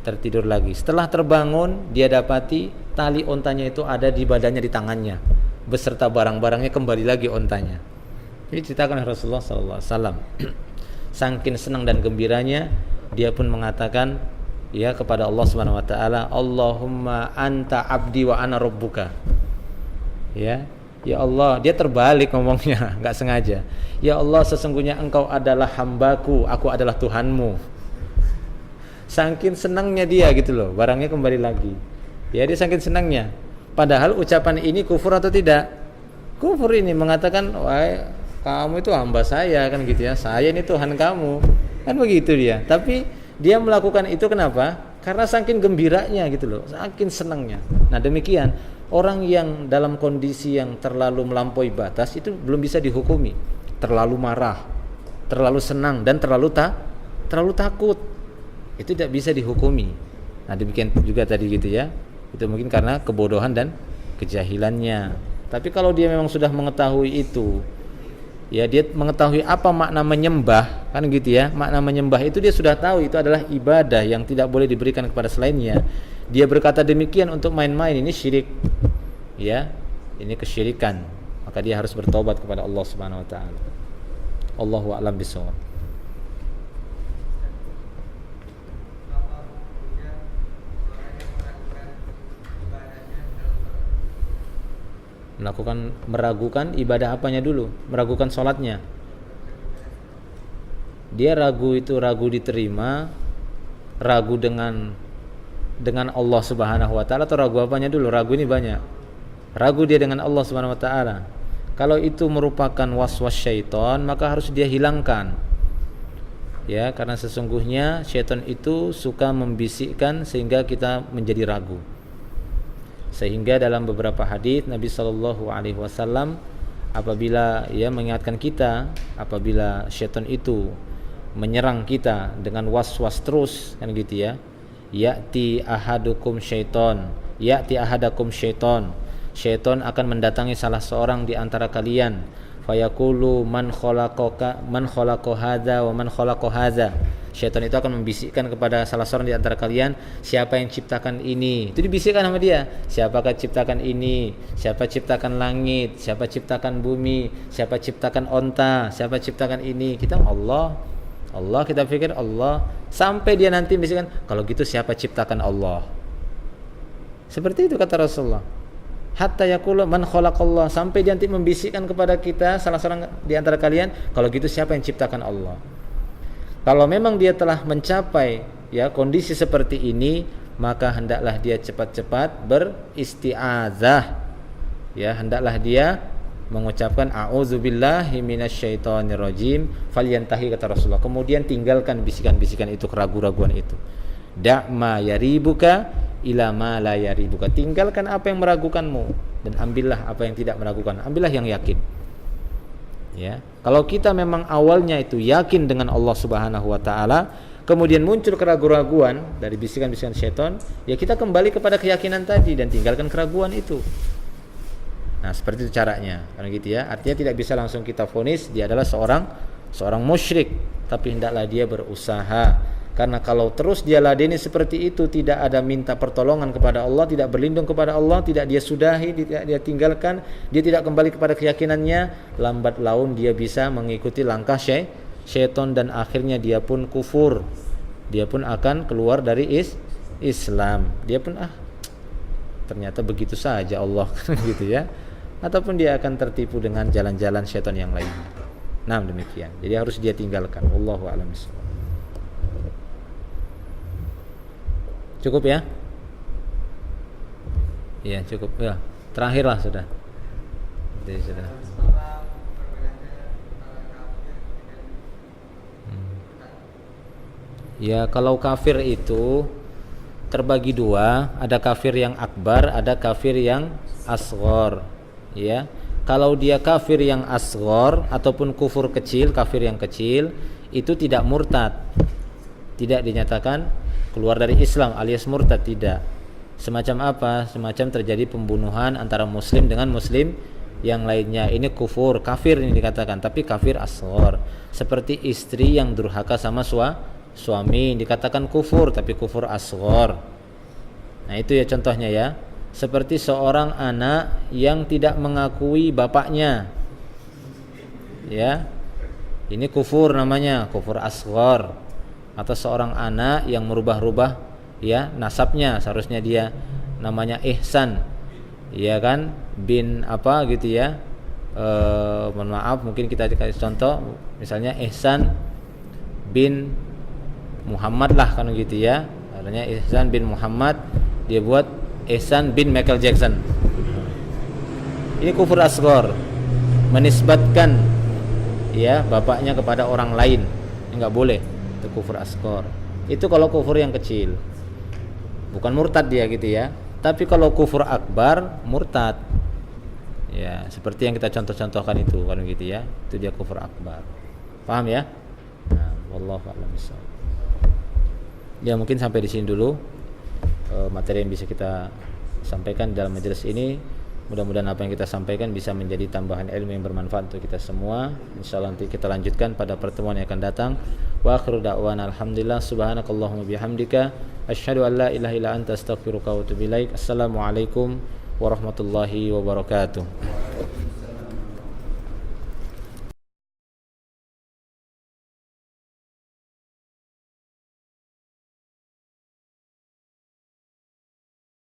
tertidur lagi. Setelah terbangun, dia dapati tali ontanya itu ada di badannya, di tangannya, beserta barang-barangnya, kembali lagi ontanya. Ini ceritakan Rasulullah SAW. Saking senang dan gembiranya, dia pun mengatakan ya kepada Allah Subhanahu Wa Taala, Allahumma anta abdi wa ana rabbuka. Ya Allah, dia terbalik ngomongnya, nggak sengaja. Ya Allah, sesungguhnya engkau adalah hambaku, aku adalah Tuhanmu. Saking senangnya dia gitu loh, barangnya kembali lagi. Ya dia saking senangnya. Padahal ucapan ini kufur atau tidak? Kufur ini, mengatakan, wah kamu itu hamba saya kan gitu ya, saya ini Tuhan kamu, kan begitu dia. Tapi dia melakukan itu kenapa? Karena saking gembiranya gitu loh, saking senangnya. Nah demikian, orang yang dalam kondisi yang terlalu melampaui batas itu belum bisa dihukumi. Terlalu marah, terlalu senang, dan terlalu takut, itu tidak bisa dihukumi. Nah demikian juga tadi gitu ya, itu mungkin karena kebodohan dan kejahilannya. Tapi kalau dia memang sudah mengetahui itu, ya dia mengetahui apa makna menyembah kan gitu ya, makna menyembah itu dia sudah tahu, itu adalah ibadah yang tidak boleh diberikan kepada selainnya. Dia berkata demikian untuk main-main, ini syirik, ya ini kesyirikan. Maka dia harus bertobat kepada Allah Subhanahu Wa Taala. Allahu a'lam bishawab. Meragukan ibadah apanya dulu? Meragukan sholatnya. Dia ragu diterima ragu dengan Allah Subhanahu wa taala, atau ragu apanya dulu? Ragu ini banyak. Ragu dia dengan Allah Subhanahu wa taala. Kalau itu merupakan waswas syaitan, maka harus dia hilangkan. Ya, karena sesungguhnya syaitan itu suka membisikkan sehingga kita menjadi ragu. Sehingga dalam beberapa hadis Nabi sallallahu alaihi wasallam apabila mengingatkan kita apabila syaitan itu menyerang kita dengan was-was terus, kan gitu ya. Ya'ti ahadakum syaitan. Syaitan akan mendatangi salah seorang di antara kalian. Fayaqulu man khalaqa hadza wa man khalaqa hadza. Syaitan itu akan membisikkan kepada salah seorang di antara kalian, siapa yang ciptakan ini? Itu dibisikkan sama dia. Siapakah ciptakan ini? Siapa ciptakan langit? Siapa ciptakan bumi? Siapa ciptakan onta? Siapa ciptakan ini? Kita Allah, kita pikir Allah, sampai dia nanti bisikkan, kalau gitu siapa ciptakan Allah? Seperti itu kata Rasulullah. Hatta yaqulu man khalaqallah, sampai dia nanti membisikkan kepada kita salah seorang di antara kalian, kalau gitu siapa yang ciptakan Allah? Kalau memang dia telah mencapai kondisi seperti ini, maka hendaklah dia cepat-cepat beristiazah. Hendaklah dia mengucapkan a'udzubillahi minasyaitonirrajim, falyantahi kata Rasulullah. Kemudian tinggalkan bisikan-bisikan itu, keraguan-raguan itu. Da'ma yaribuka ila ma la yaribuka. Tinggalkan apa yang meragukanmu dan ambillah apa yang tidak meragukan. Ambillah yang yakin. Kalau kita memang awalnya itu yakin dengan Allah Subhanahu wa taala, kemudian muncul keraguan-raguan dari bisikan-bisikan syaitan, kita kembali kepada keyakinan tadi dan tinggalkan keraguan itu. Nah, seperti itu caranya. Karena gitu ya. Artinya tidak bisa langsung kita vonis dia adalah seorang musyrik, tapi hendaklah dia berusaha. Karena kalau terus dia ladeni seperti itu, tidak ada minta pertolongan kepada Allah, tidak berlindung kepada Allah, tidak dia sudahi, tidak dia tinggalkan, dia tidak kembali kepada keyakinannya, lambat laun dia bisa mengikuti langkah syaitan dan akhirnya dia pun kufur. Dia pun akan keluar dari Islam. Dia pun ternyata begitu saja Allah gitu ya. Ataupun dia akan tertipu dengan jalan-jalan syaitan yang lain. Nah, demikian. Jadi harus dia tinggalkan. Wallahu a'lam bishawab. Cukup ya? Iya, cukup ya. Terakhirlah sudah. Jadi sudah. Ya, kalau kafir itu terbagi dua, ada kafir yang akbar, ada kafir yang asghar. Ya. Kalau dia kafir yang asghar ataupun kufur kecil, kafir yang kecil, itu tidak murtad. Tidak dinyatakan keluar dari Islam alias murtad, tidak. Semacam apa? Semacam terjadi pembunuhan antara muslim dengan muslim yang lainnya. Ini kufur, kafir ini dikatakan, tapi kafir asghar. Seperti istri yang durhaka sama suami dikatakan kufur, tapi kufur asghar. Nah, itu ya contohnya ya. Seperti seorang anak yang tidak mengakui bapaknya. Ya. Ini kufur namanya, kufur asghar. Atau seorang anak yang merubah-rubah nasabnya, seharusnya dia namanya Ihsan, kan, bin apa gitu ya. Mohon maaf, mungkin kita kasih contoh, misalnya Ihsan bin Muhammad lah, kan gitu ya. Artinya Ihsan bin Muhammad, dia buat Ihsan bin Michael Jackson. Ini kufur asghar, menisbatkan bapaknya kepada orang lain. Enggak boleh. Itu kufur asghar. Itu kalau kufur yang kecil, bukan murtad dia gitu ya. Tapi kalau kufur akbar, murtad. Ya, seperti yang kita contoh-contohkan itu, kan gitu ya. Itu dia kufur akbar. Paham ya? Nah, wallahu a'lam bishawab. Ya, mungkin sampai di sini dulu materi yang bisa kita sampaikan dalam majelis ini. Mudah-mudahan apa yang kita sampaikan bisa menjadi tambahan ilmu yang bermanfaat untuk kita semua. Insyaallah nanti kita lanjutkan pada pertemuan yang akan datang. Wa akhiru da'wana alhamdulillah, subhanakallahumma bihamdika asyhadu an la ilaha illa anta astaghfiruka wa atubu ilaik. Assalamualaikum warahmatullahi wabarakatuh.